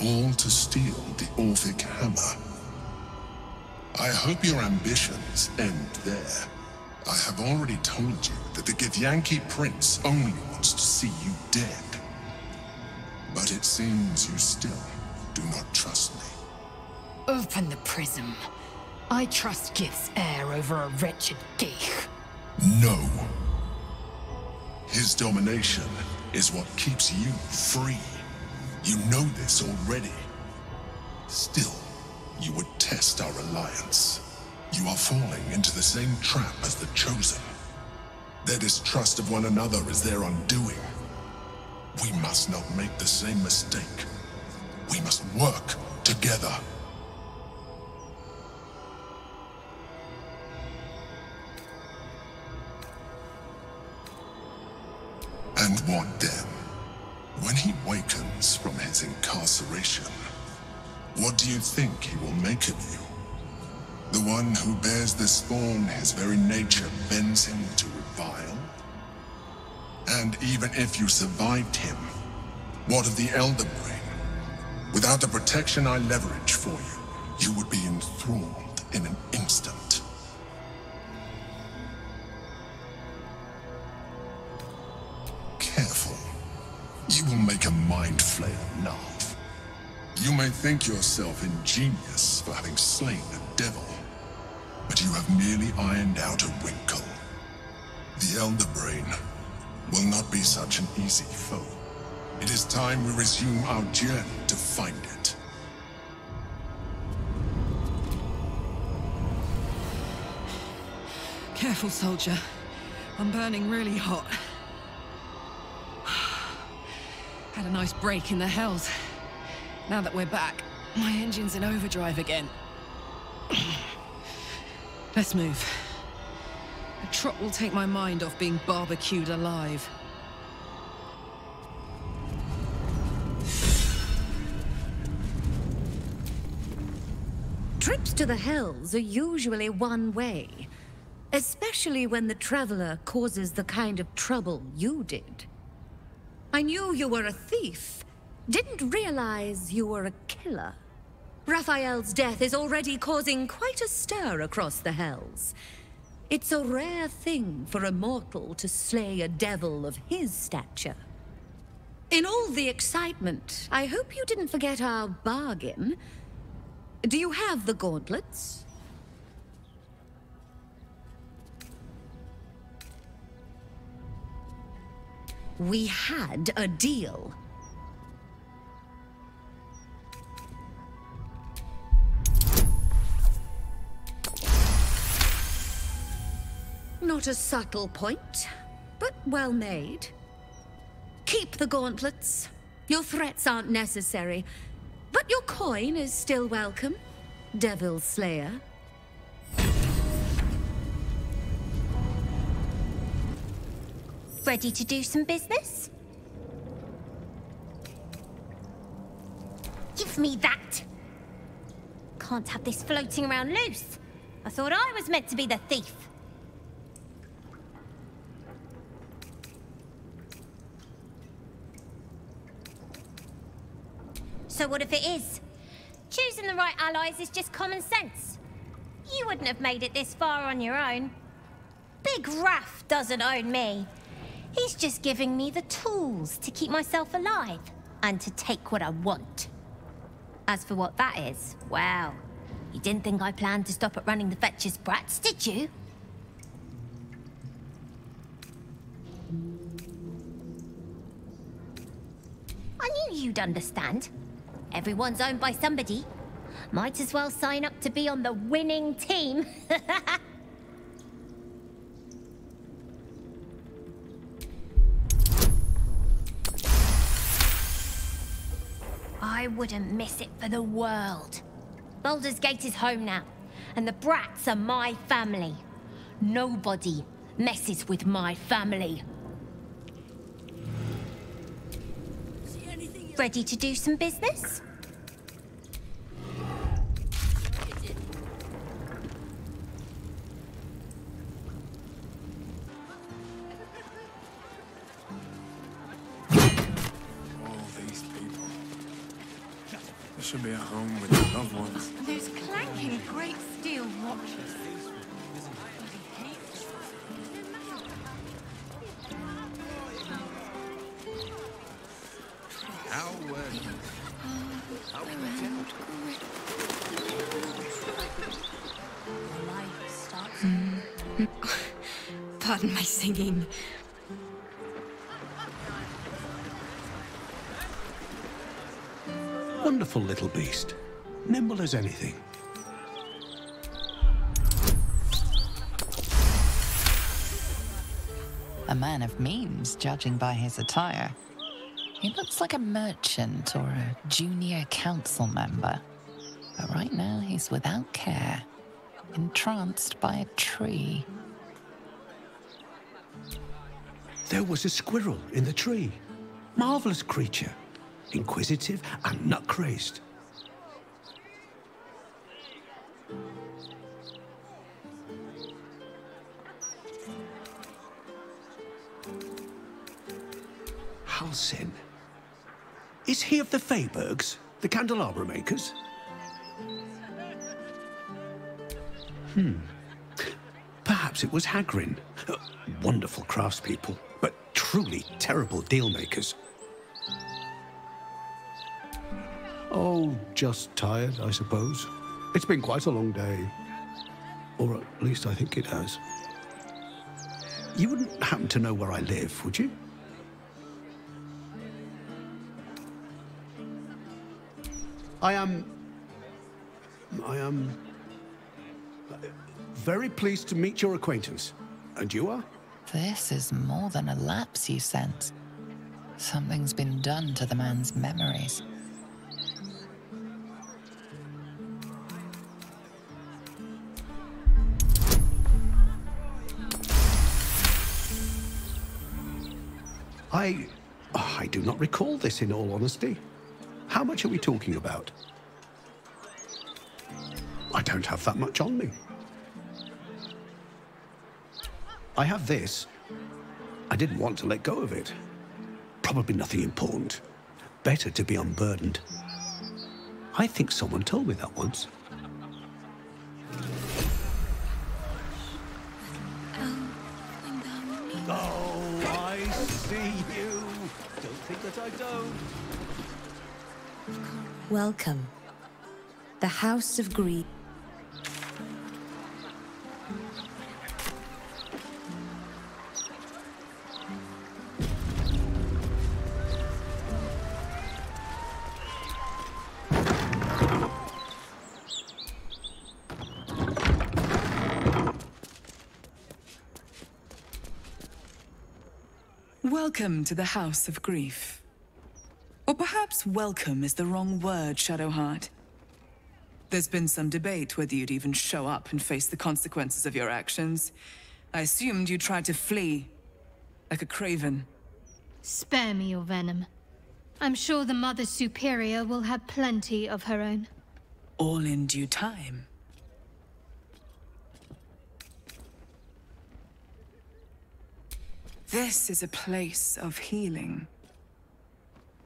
all to steal the Orphic Hammer. I hope your ambitions end there. I have already told you that the Githyanki Prince only wants to see you dead. But it seems you still do not trust me. Open the prism. I trust Gith's heir over a wretched geek. No. His domination is what keeps you free. You know this already. Still, you would test our alliance. You are falling into the same trap as the Chosen. Their distrust of one another is their undoing. We must not make the same mistake. We must work together. And what then? When he wakens from his incarceration, what do you think he will make of you? The one who bears the spawn his very nature bends him to revile? And even if you survived him, what of the Elder Brain? Without the protection I leverage for you, you would be enthralled in an instant. Careful. You will make a mind flayer laugh. You may think yourself ingenious for having slain a devil, but you have merely ironed out a wrinkle. The Elder Brain will not be such an easy foe. It is time we resume our journey to find it. Careful, soldier. I'm burning really hot. Had a nice break in the Hells. Now that we're back, my engine's in overdrive again. Let's move. A trot will take my mind off being barbecued alive. Trips to the Hells are usually one way, especially when the traveler causes the kind of trouble you did. I knew you were a thief, didn't realize you were a killer. Raphael's death is already causing quite a stir across the Hells. It's a rare thing for a mortal to slay a devil of his stature. In all the excitement, I hope you didn't forget our bargain. Do you have the gauntlets? We had a deal. Not a subtle point, but well made. Keep the gauntlets. Your threats aren't necessary, but your coin is still welcome, Devil Slayer. Ready to do some business? Give me that! Can't have this floating around loose. I thought I was meant to be the thief. So what if it is? Choosing the right allies is just common sense. You wouldn't have made it this far on your own. Big Raph doesn't own me. He's just giving me the tools to keep myself alive and to take what I want. As for what that is, well, you didn't think I planned to stop at running the Fetcher's brats, did you? You'd understand. Everyone's owned by somebody. Might as well sign up to be on the winning team. I wouldn't miss it for the world. Baldur's Gate is home now, and the brats are my family. Nobody messes with my family. Ready to do some business? Should be at home with your loved ones. Those clanking great steel watches. How Pardon my singing. Wonderful little beast. Nimble as anything. A man of means, judging by his attire. He looks like a merchant or a junior council member. But right now he's without care, entranced by a tree. There was a squirrel in the tree. Marvelous creature. Inquisitive and nut-crazed. Halsin. Is he of the Feybergs, the candelabra makers? Perhaps it was Hagrin. Wonderful craftspeople, but truly terrible deal-makers. Oh, just tired, I suppose. It's been quite a long day. Or at least I think it has. You wouldn't happen to know where I live, would you? I am very pleased to meet your acquaintance. And you are? This is more than a lapse, you sense. Something's been done to the man's memories. I do not recall this, in all honesty. How much are we talking about? I don't have that much on me. I have this. I didn't want to let go of it. Probably nothing important. Better to be unburdened. I think someone told me that once. Oh, I see you. Don't think that I don't. Welcome. The House of Greed. Welcome to the House of Grief. Or perhaps welcome is the wrong word, Shadowheart. There's been some debate whether you'd even show up and face the consequences of your actions. I assumed you tried to flee, like a craven. Spare me your venom. I'm sure the Mother Superior will have plenty of her own. All in due time. This is a place of healing.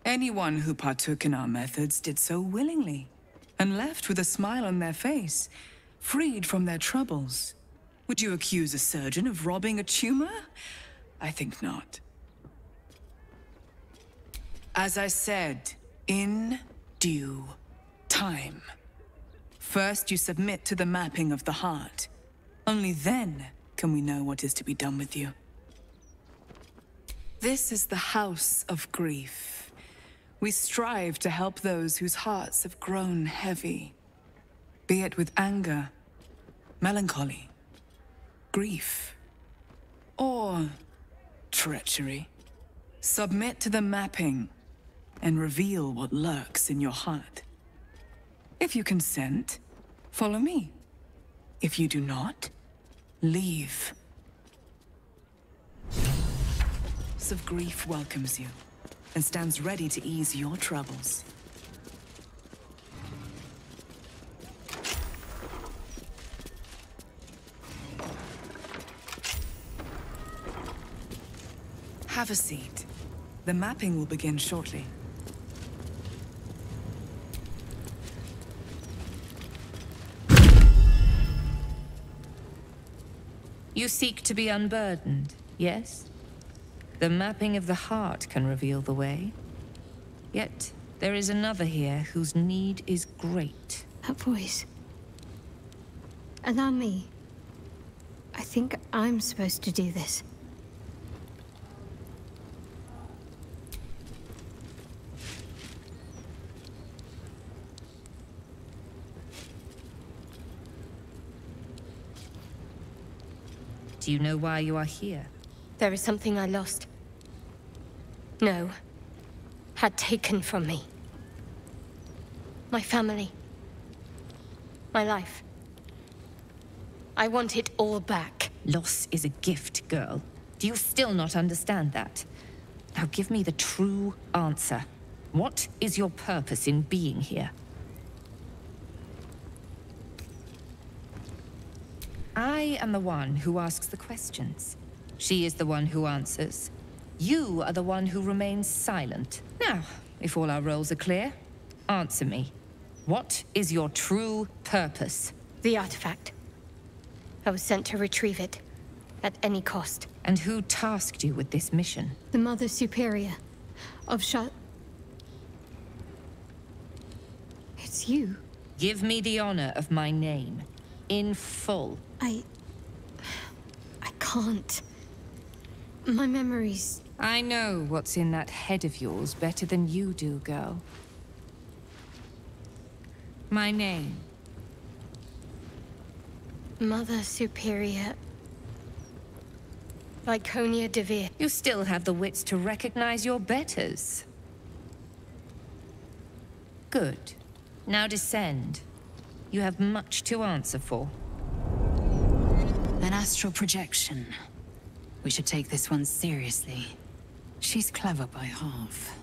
Anyone who partook in our methods did so willingly, and left with a smile on their face, freed from their troubles. Would you accuse a surgeon of robbing a tumor? I think not. As I said, in due time. First, you submit to the mapping of the heart. Only then can we know what is to be done with you. This is the House of Grief, We strive to help those whose hearts have grown heavy, be it with anger, melancholy, grief, or treachery. Submit to the mapping and reveal what lurks in your heart. If you consent, follow me. If you do not, leave. House of Grief welcomes you and stands ready to ease your troubles. Have a seat. The mapping will begin shortly. You seek to be unburdened, yes? The mapping of the heart can reveal the way. Yet, there is another here whose need is great. That voice. Allow me. I think I'm supposed to do this. Do you know why you are here? There is something I lost. No. Had taken from me. My family. My life. I want it all back. Loss is a gift, girl. Do you still not understand that? Now give me the true answer. What is your purpose in being here? I am the one who asks the questions. She is the one who answers. You are the one who remains silent. Now, if all our roles are clear, answer me. What is your true purpose? The artifact. I was sent to retrieve it, at any cost. And who tasked you with this mission? The Mother Superior of It's you. Give me the honor of my name, in full. I can't. My memories... I know what's in that head of yours better than you do, girl. My name. Mother Superior... Viconia de Veer. You still have the wits to recognize your betters. Good. Now descend. You have much to answer for. An astral projection. We should take this one seriously. She's clever by half.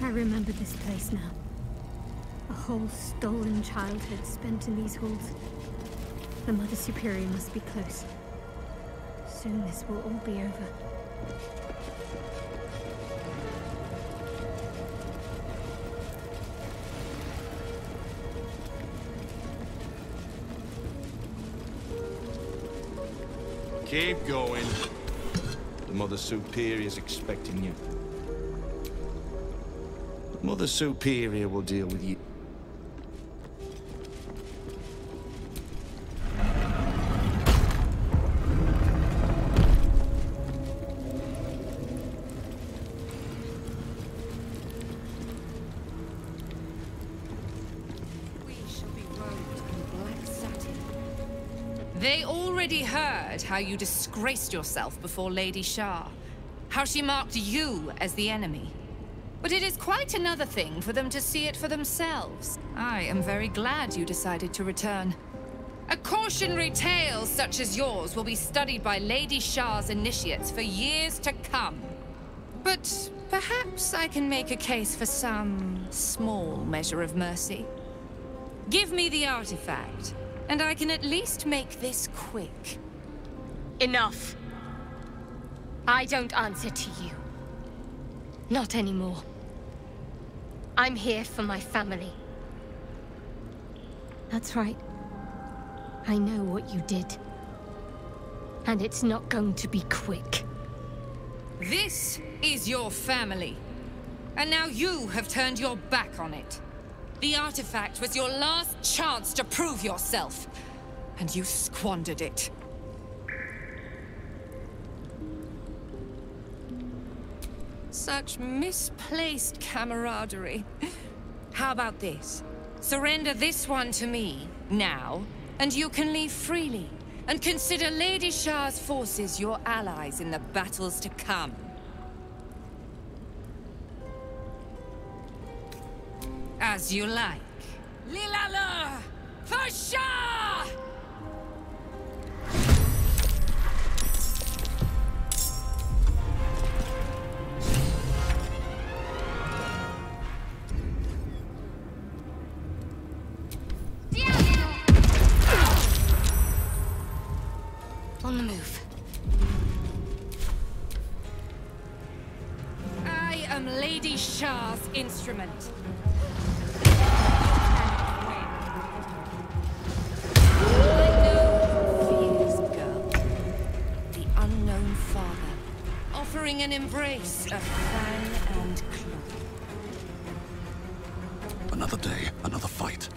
I remember this place now. A whole stolen childhood spent in these halls. The Mother Superior must be close. Soon this will all be over. Keep going. The Mother Superior's expecting you. Mother Superior will deal with you. They already heard how you disgraced yourself before Lady Shah. How she marked you as the enemy. But it is quite another thing for them to see it for themselves. I am very glad you decided to return. A cautionary tale such as yours will be studied by Lady Shah's initiates for years to come. But perhaps I can make a case for some small measure of mercy. Give me the artifact, and I can at least make this quick. Enough. I don't answer to you. Not anymore. I'm here for my family. That's right. I know what you did. And it's not going to be quick. This is your family. And now you have turned your back on it. The artifact was your last chance to prove yourself, and you squandered it. Such misplaced camaraderie. How about this? Surrender this one to me, now, and you can leave freely, and consider Lady Shah's forces your allies in the battles to come. As you like. Lilala! For Shah! On the move. I am Lady Shah's instrument. Offering an embrace of fan and claw. Another day, another fight.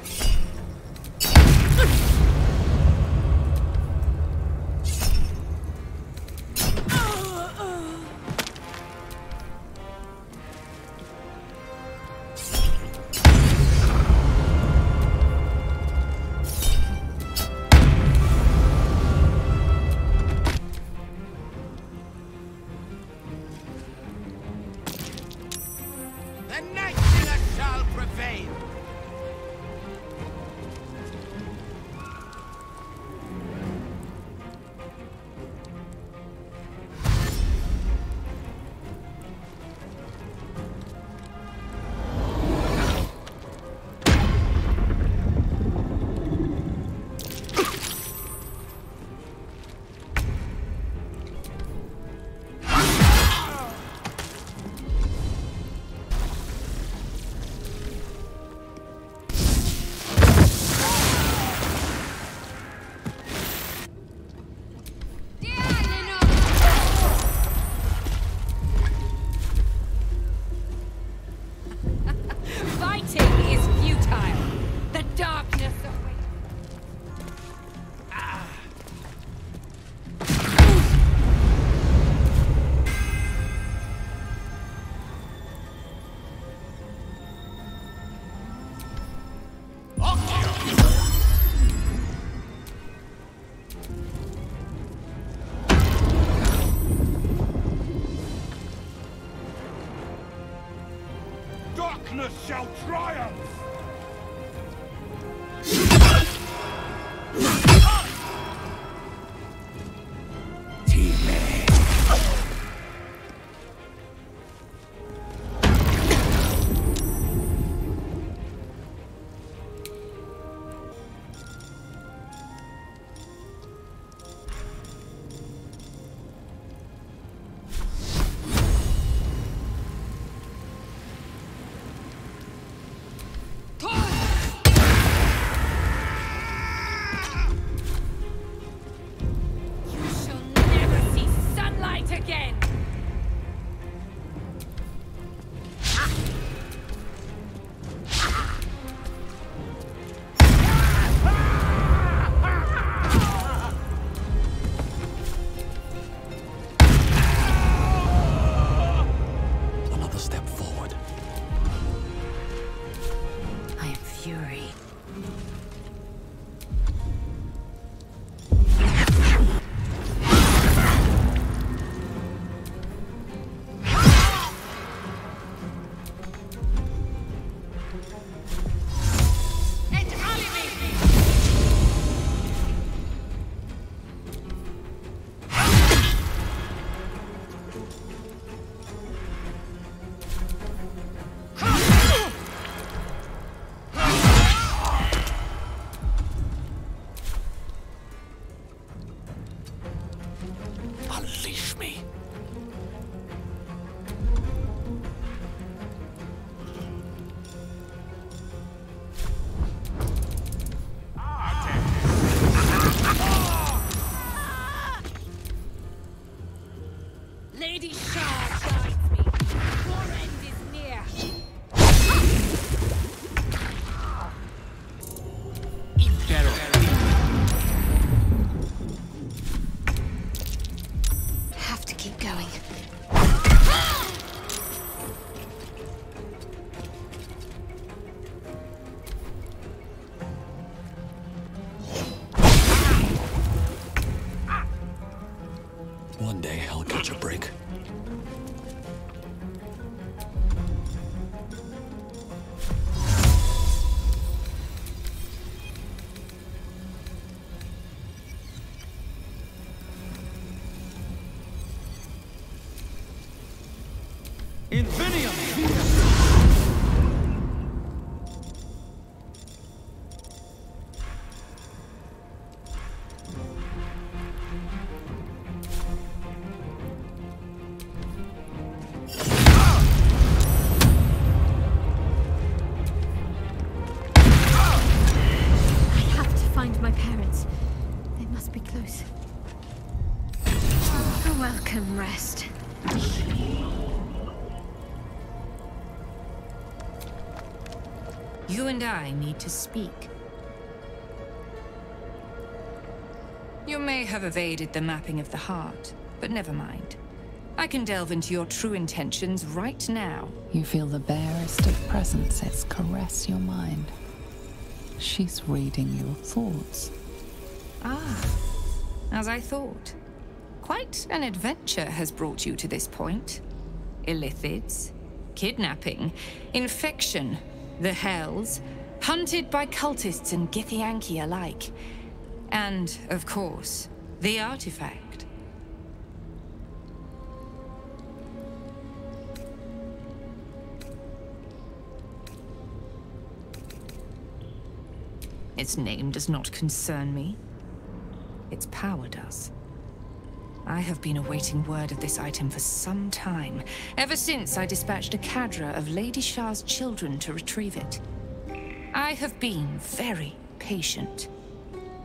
Darkness shall triumph! Welcome rest. You and I need to speak. You may have evaded the mapping of the heart, but never mind. I can delve into your true intentions right now. You feel the barest of presences caress your mind. She's reading your thoughts. Ah, as I thought. Quite an adventure has brought you to this point. Illithids, kidnapping, infection, the Hells, hunted by cultists and Githyanki alike. And, of course, the artifact. Its name does not concern me. Its power does. I have been awaiting word of this item for some time, ever since I dispatched a cadre of Lady Shah's children to retrieve it. I have been very patient,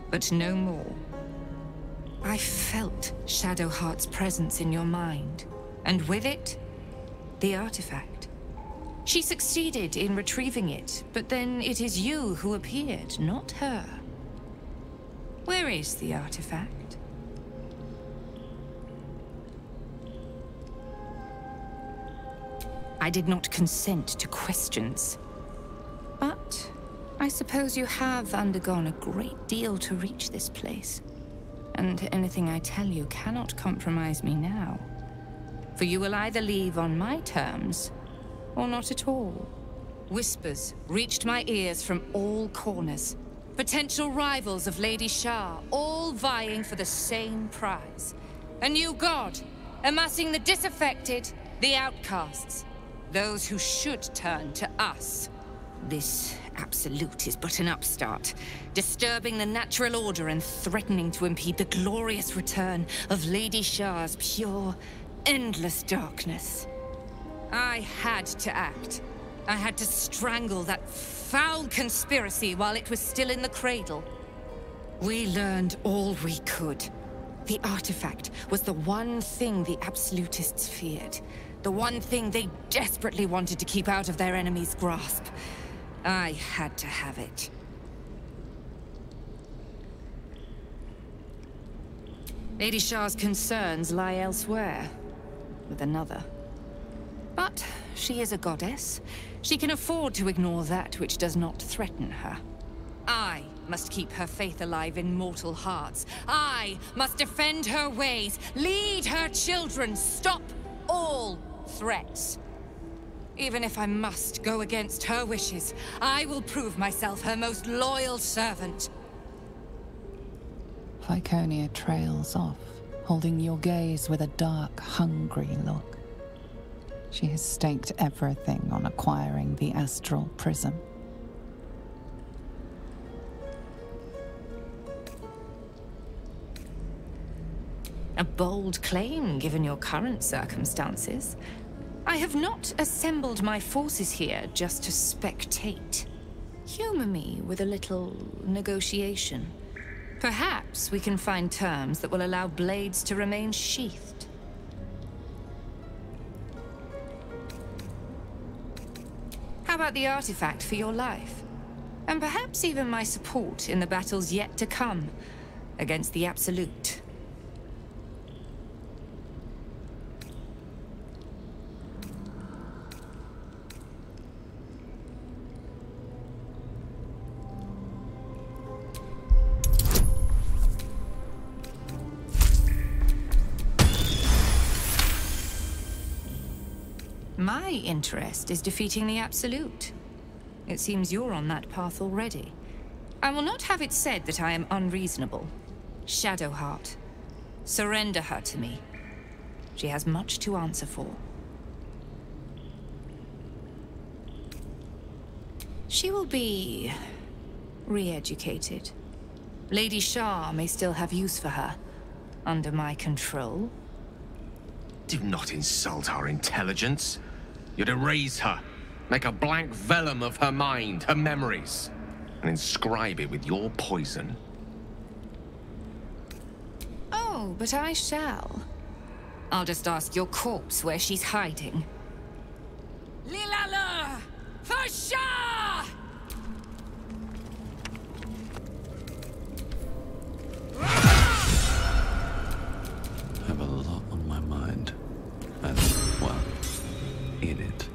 but no more. I felt Shadowheart's presence in your mind, and with it, the artifact. She succeeded in retrieving it, but then it is you who appeared, not her. Where is the artifact? I did not consent to questions. But I suppose you have undergone a great deal to reach this place. And anything I tell you cannot compromise me now. For you will either leave on my terms, or not at all. Whispers reached my ears from all corners. Potential rivals of Lady Shah, all vying for the same prize. A new god, amassing the disaffected, the outcasts. Those who should turn to us. This absolute is but an upstart, disturbing the natural order and threatening to impede the glorious return of Lady Shah's pure, endless darkness. I had to act. I had to strangle that foul conspiracy while it was still in the cradle. We learned all we could. The artifact was the one thing the absolutists feared. The one thing they desperately wanted to keep out of their enemy's grasp. I had to have it. Lady Shah's concerns lie elsewhere, with another. But she is a goddess. She can afford to ignore that which does not threaten her. I must keep her faith alive in mortal hearts. I must defend her ways, lead her children, stop all threats. Even if I must go against her wishes, I will prove myself her most loyal servant. Viconia trails off, holding your gaze with a dark, hungry look. She has staked everything on acquiring the astral prism. A bold claim, given your current circumstances. I have not assembled my forces here just to spectate. Humor me with a little negotiation. Perhaps we can find terms that will allow blades to remain sheathed. How about the artifact for your life? And perhaps even my support in the battles yet to come against the Absolute. My interest is defeating the Absolute. It seems you're on that path already. I will not have it said that I am unreasonable. Shadowheart. Surrender her to me. She has much to answer for. She will be re-educated. Lady Shah may still have use for her, under my control. Do not insult our intelligence. You'd erase her, make a blank vellum of her mind, her memories, and inscribe it with your poison. Oh, but I shall. I'll just ask your corpse where she's hiding. Lilala! For Shah! I have a lot on my mind. And, well, in it.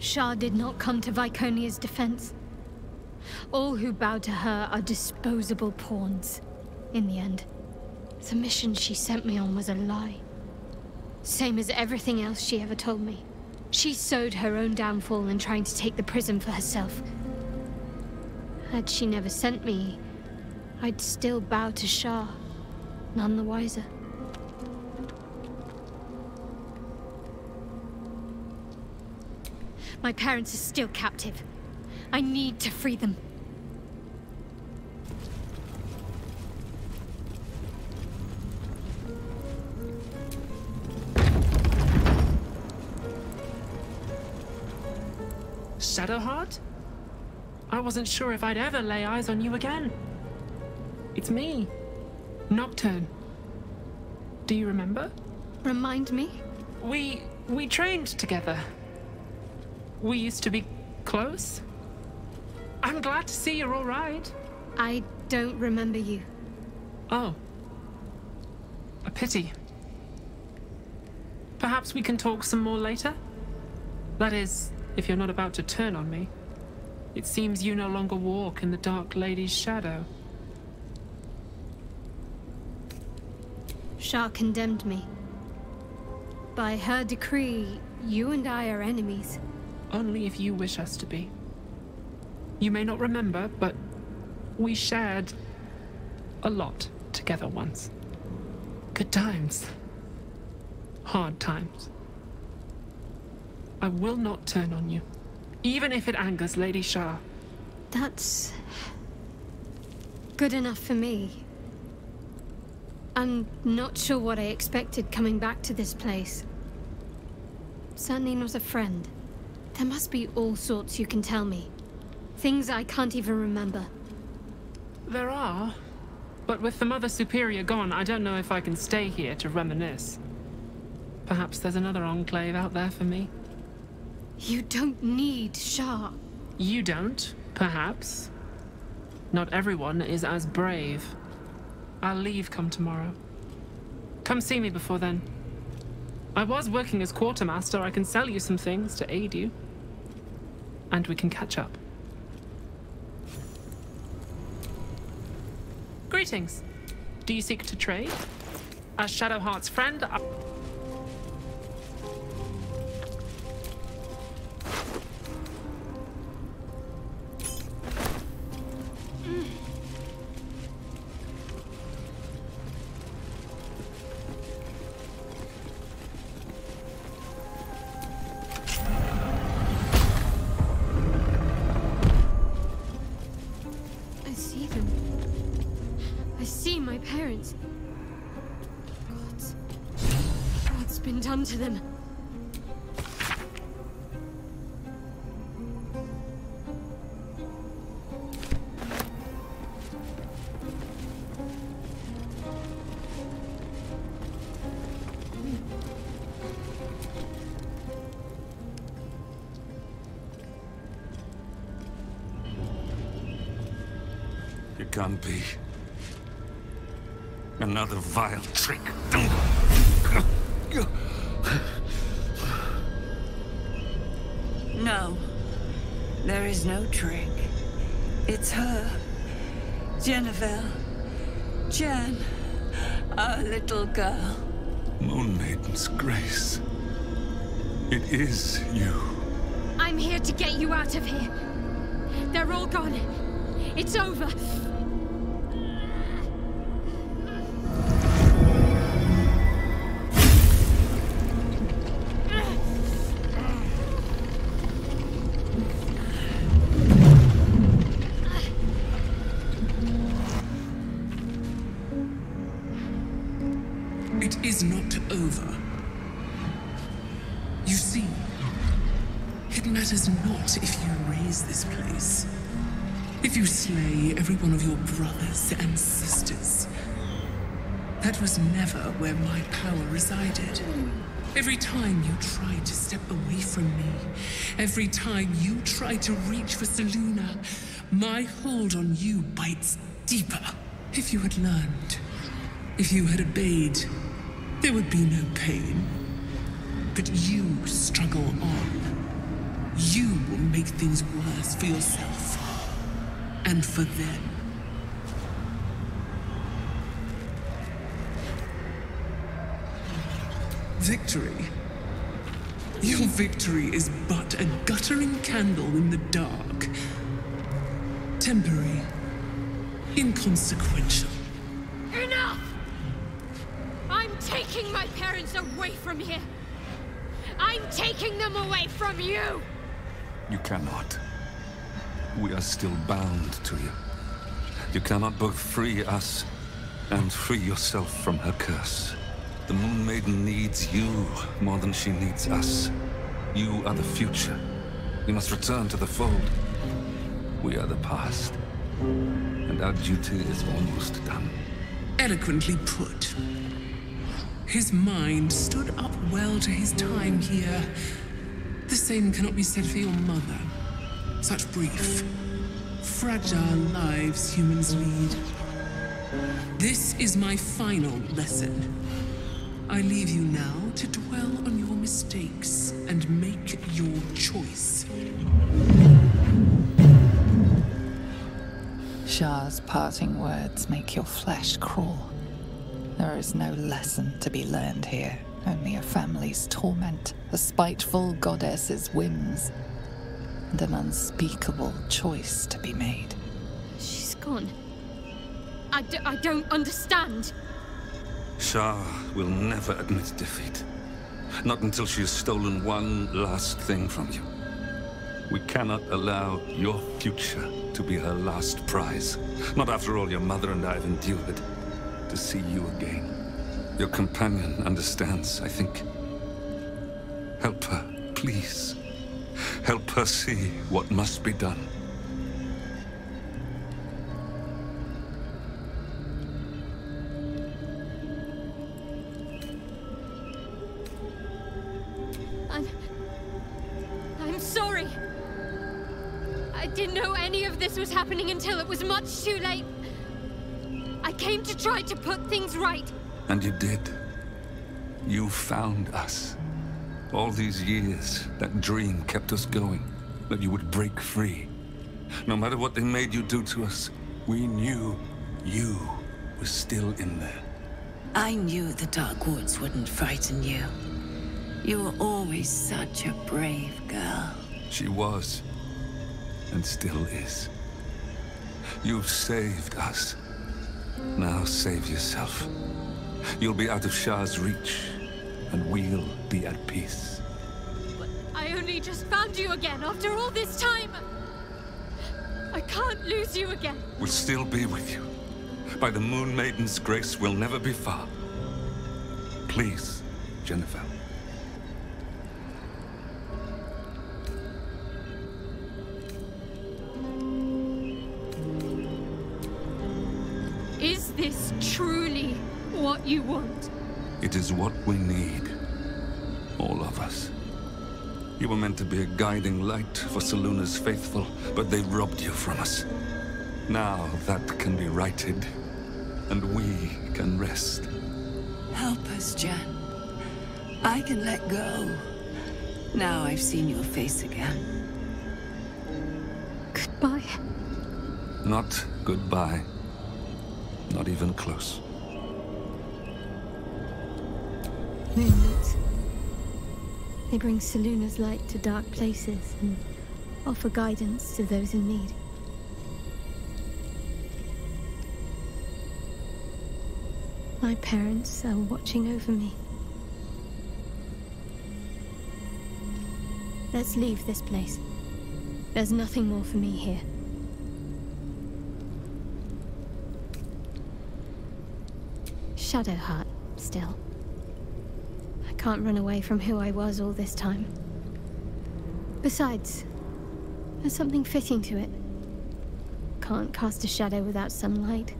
Shah did not come to Viconia's defense. All who bow to her are disposable pawns. In the end, the mission she sent me on was a lie. Same as everything else she ever told me. She sowed her own downfall in trying to take the prism for herself. Had she never sent me, I'd still bow to Shah, none the wiser. My parents are still captive. I need to free them. Shadowheart? I wasn't sure if I'd ever lay eyes on you again. It's me, Nocturne. Do you remember? Remind me? We trained together. We used to be close. I'm glad to see you're all right. I don't remember you. Oh. A pity. Perhaps we can talk some more later? That is, if you're not about to turn on me. It seems you no longer walk in the Dark Lady's shadow. Shah condemned me. By her decree, you and I are enemies. Only if you wish us to be. You may not remember, but we shared a lot together once. Good times. Hard times. I will not turn on you, even if it angers Lady Shah. That's good enough for me. I'm not sure what I expected coming back to this place. Certainly not a friend. There must be all sorts you can tell me. Things I can't even remember. There are. But with the Mother Superior gone, I don't know if I can stay here to reminisce. Perhaps there's another enclave out there for me. You don't need Shah. You don't, perhaps. Not everyone is as brave. I'll leave come tomorrow. Come see me before then. I was working as quartermaster. I can sell you some things to aid you. And we can catch up. Greetings. Do you seek to trade? As Shadowheart's friend, done to them. It can't be. Another vile trick. It's her. Jennifer. Jen. Our little girl. Moon Maiden's grace. It is you. I'm here to get you out of here. They're all gone. It's over. It is not over. You see, it matters not if you raise this place. If you slay every one of your brothers and sisters. That was never where my power resided. Every time you tried to step away from me, every time you tried to reach for Selûne, my hold on you bites deeper. If you had learned, if you had obeyed, there would be no pain. But you struggle on. You will make things worse for yourself. And for them. Victory. Your victory is but a guttering candle in the dark. Temporary. Inconsequential. Enough! I'm taking my parents away from here. I'm taking them away from you! You cannot. We are still bound to you. You cannot both free us and free yourself from her curse. The Moon Maiden needs you more than she needs us. You are the future. You must return to the fold. We are the past. And our duty is almost done. Eloquently put. His mind stood up well to his time here. The same cannot be said for your mother. Such brief, fragile lives humans lead. This is my final lesson. I leave you now to dwell on your mistakes and make your choice. Shah's parting words make your flesh crawl. There is no lesson to be learned here, only a family's torment, a spiteful goddess's whims, and an unspeakable choice to be made. She's gone. I don't understand. Shah will never admit defeat. Not until she has stolen one last thing from you. We cannot allow your future to be her last prize. Not after all your mother and I have endured. To see you again. Your companion understands, I think. Help her, please. Help her see what must be done. I'm sorry. I didn't know any of this was happening until it was much too late. I came to try to put things right. And you did. You found us. All these years, that dream kept us going. That you would break free. No matter what they made you do to us, we knew you were still in there. I knew the Dark Woods wouldn't frighten you. You were always such a brave girl. She was. And still is. You've saved us. Now save yourself. You'll be out of Shah's reach, and we'll be at peace. But I only just found you again after all this time. I can't lose you again. We'll still be with you. By the Moon Maiden's grace, we'll never be far. Please, Jennifer. Is this truly what you want? It is what we need. All of us. You were meant to be a guiding light for Selûne's faithful, but they robbed you from us. Now that can be righted, and we can rest. Help us, Jen. I can let go. Now I've seen your face again. Goodbye. Not goodbye. Not even close. Moonlights. They bring Seluna's light to dark places and offer guidance to those in need. My parents are watching over me. Let's leave this place. There's nothing more for me here. Shadow Heart, still. I can't run away from who I was all this time. Besides, there's something fitting to it. Can't cast a shadow without some light.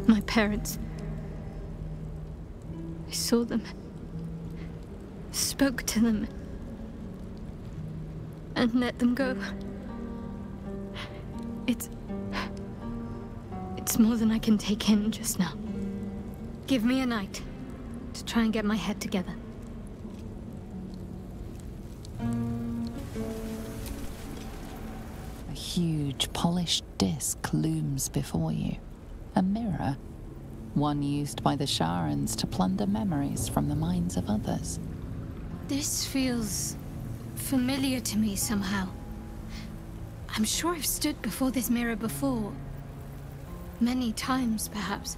My parents. I saw them. Spoke to them. And let them go. It's more than I can take in just now. Give me a night to try and get my head together. A huge, polished disc looms before you. A mirror. One used by the Sharans to plunder memories from the minds of others. This feels familiar to me somehow. I'm sure I've stood before this mirror before. Many times, perhaps.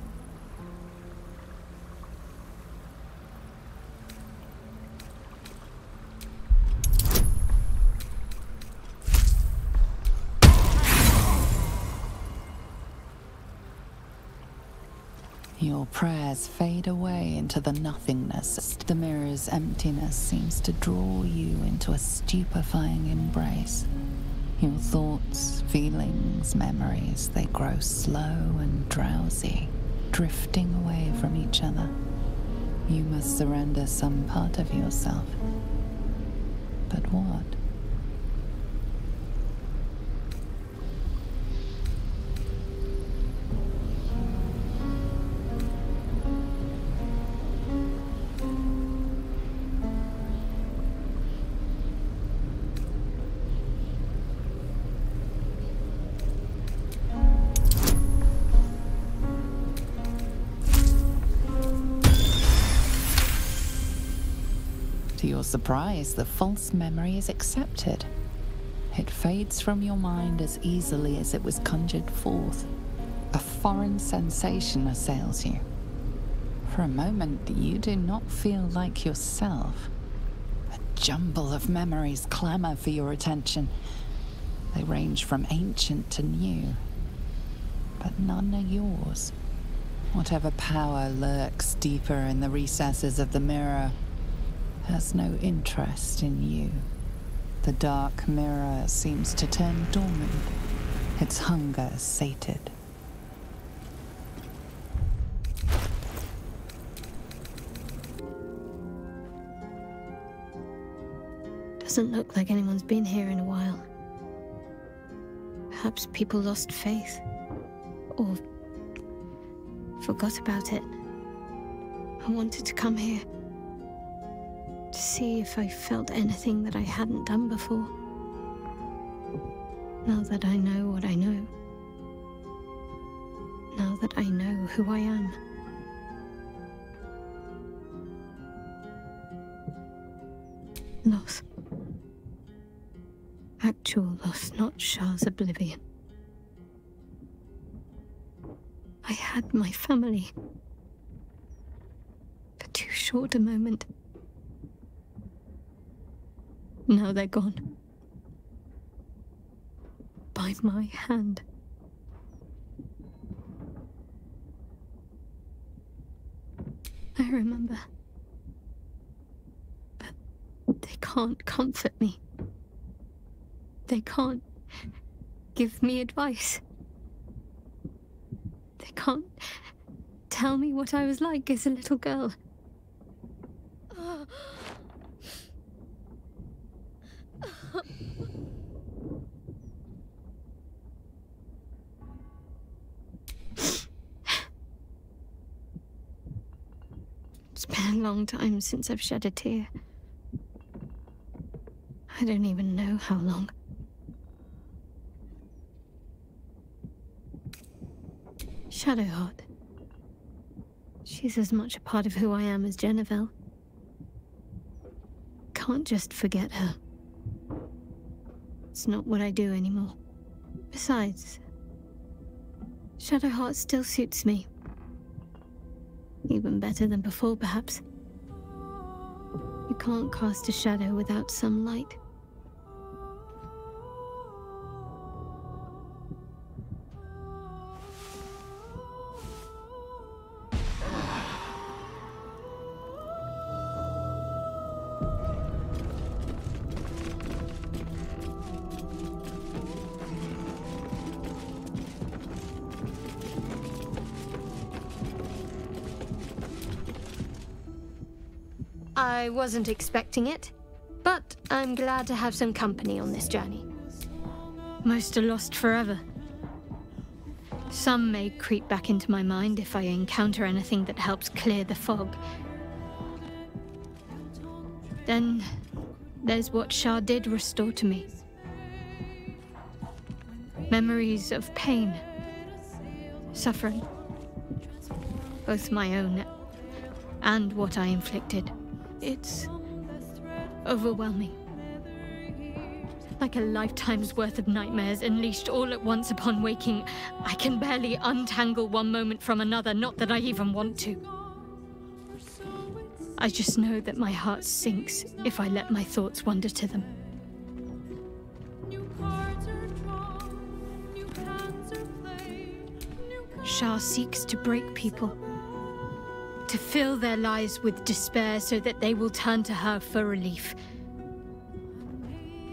Your prayers fade away into the nothingness. The mirror's emptiness seems to draw you into a stupefying embrace. Your thoughts, feelings, memories, they grow slow and drowsy, drifting away from each other. You must surrender some part of yourself. But what? To your surprise, the false memory is accepted. It fades from your mind as easily as it was conjured forth. A foreign sensation assails you. For a moment, you do not feel like yourself. A jumble of memories clamor for your attention. They range from ancient to new, but none are yours. Whatever power lurks deeper in the recesses of the mirror has no interest in you. The dark mirror seems to turn dormant, its hunger sated. Doesn't look like anyone's been here in a while. Perhaps people lost faith, or forgot about it. I wanted to come here to see if I felt anything that I hadn't done before. Now that I know what I know. Now that I know who I am. Loss. Actual loss, not Shah's oblivion. I had my family. For too short a moment. Now they're gone. By my hand. I remember. But they can't comfort me. They can't give me advice. They can't tell me what I was like as a little girl. It's been a long time since I've shed a tear. I don't even know how long. Shadowheart. She's as much a part of who I am as Jennifer. Can't just forget her. It's not what I do anymore. Besides, Shadowheart still suits me. Even better than before, perhaps. You can't cast a shadow without some light. I wasn't expecting it, but I'm glad to have some company on this journey. Most are lost forever. Some may creep back into my mind if I encounter anything that helps clear the fog. Then there's what Shah did restore to me. Memories of pain, suffering, both my own and what I inflicted. It's overwhelming. Like a lifetime's worth of nightmares unleashed all at once upon waking. I can barely untangle one moment from another, not that I even want to. I just know that my heart sinks if I let my thoughts wander to them. Shah seeks to break people, to fill their lives with despair so that they will turn to her for relief.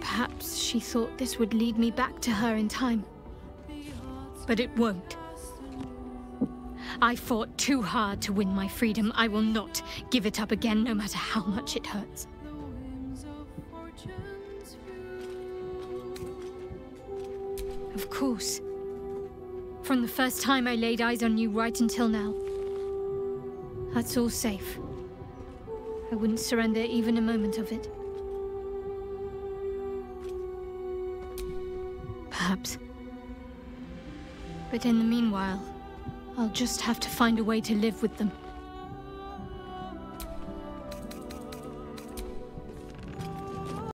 Perhaps she thought this would lead me back to her in time. But it won't. I fought too hard to win my freedom. I will not give it up again, no matter how much it hurts. Of course. From the first time I laid eyes on you right until now. That's all safe. I wouldn't surrender even a moment of it. Perhaps. But in the meanwhile, I'll just have to find a way to live with them.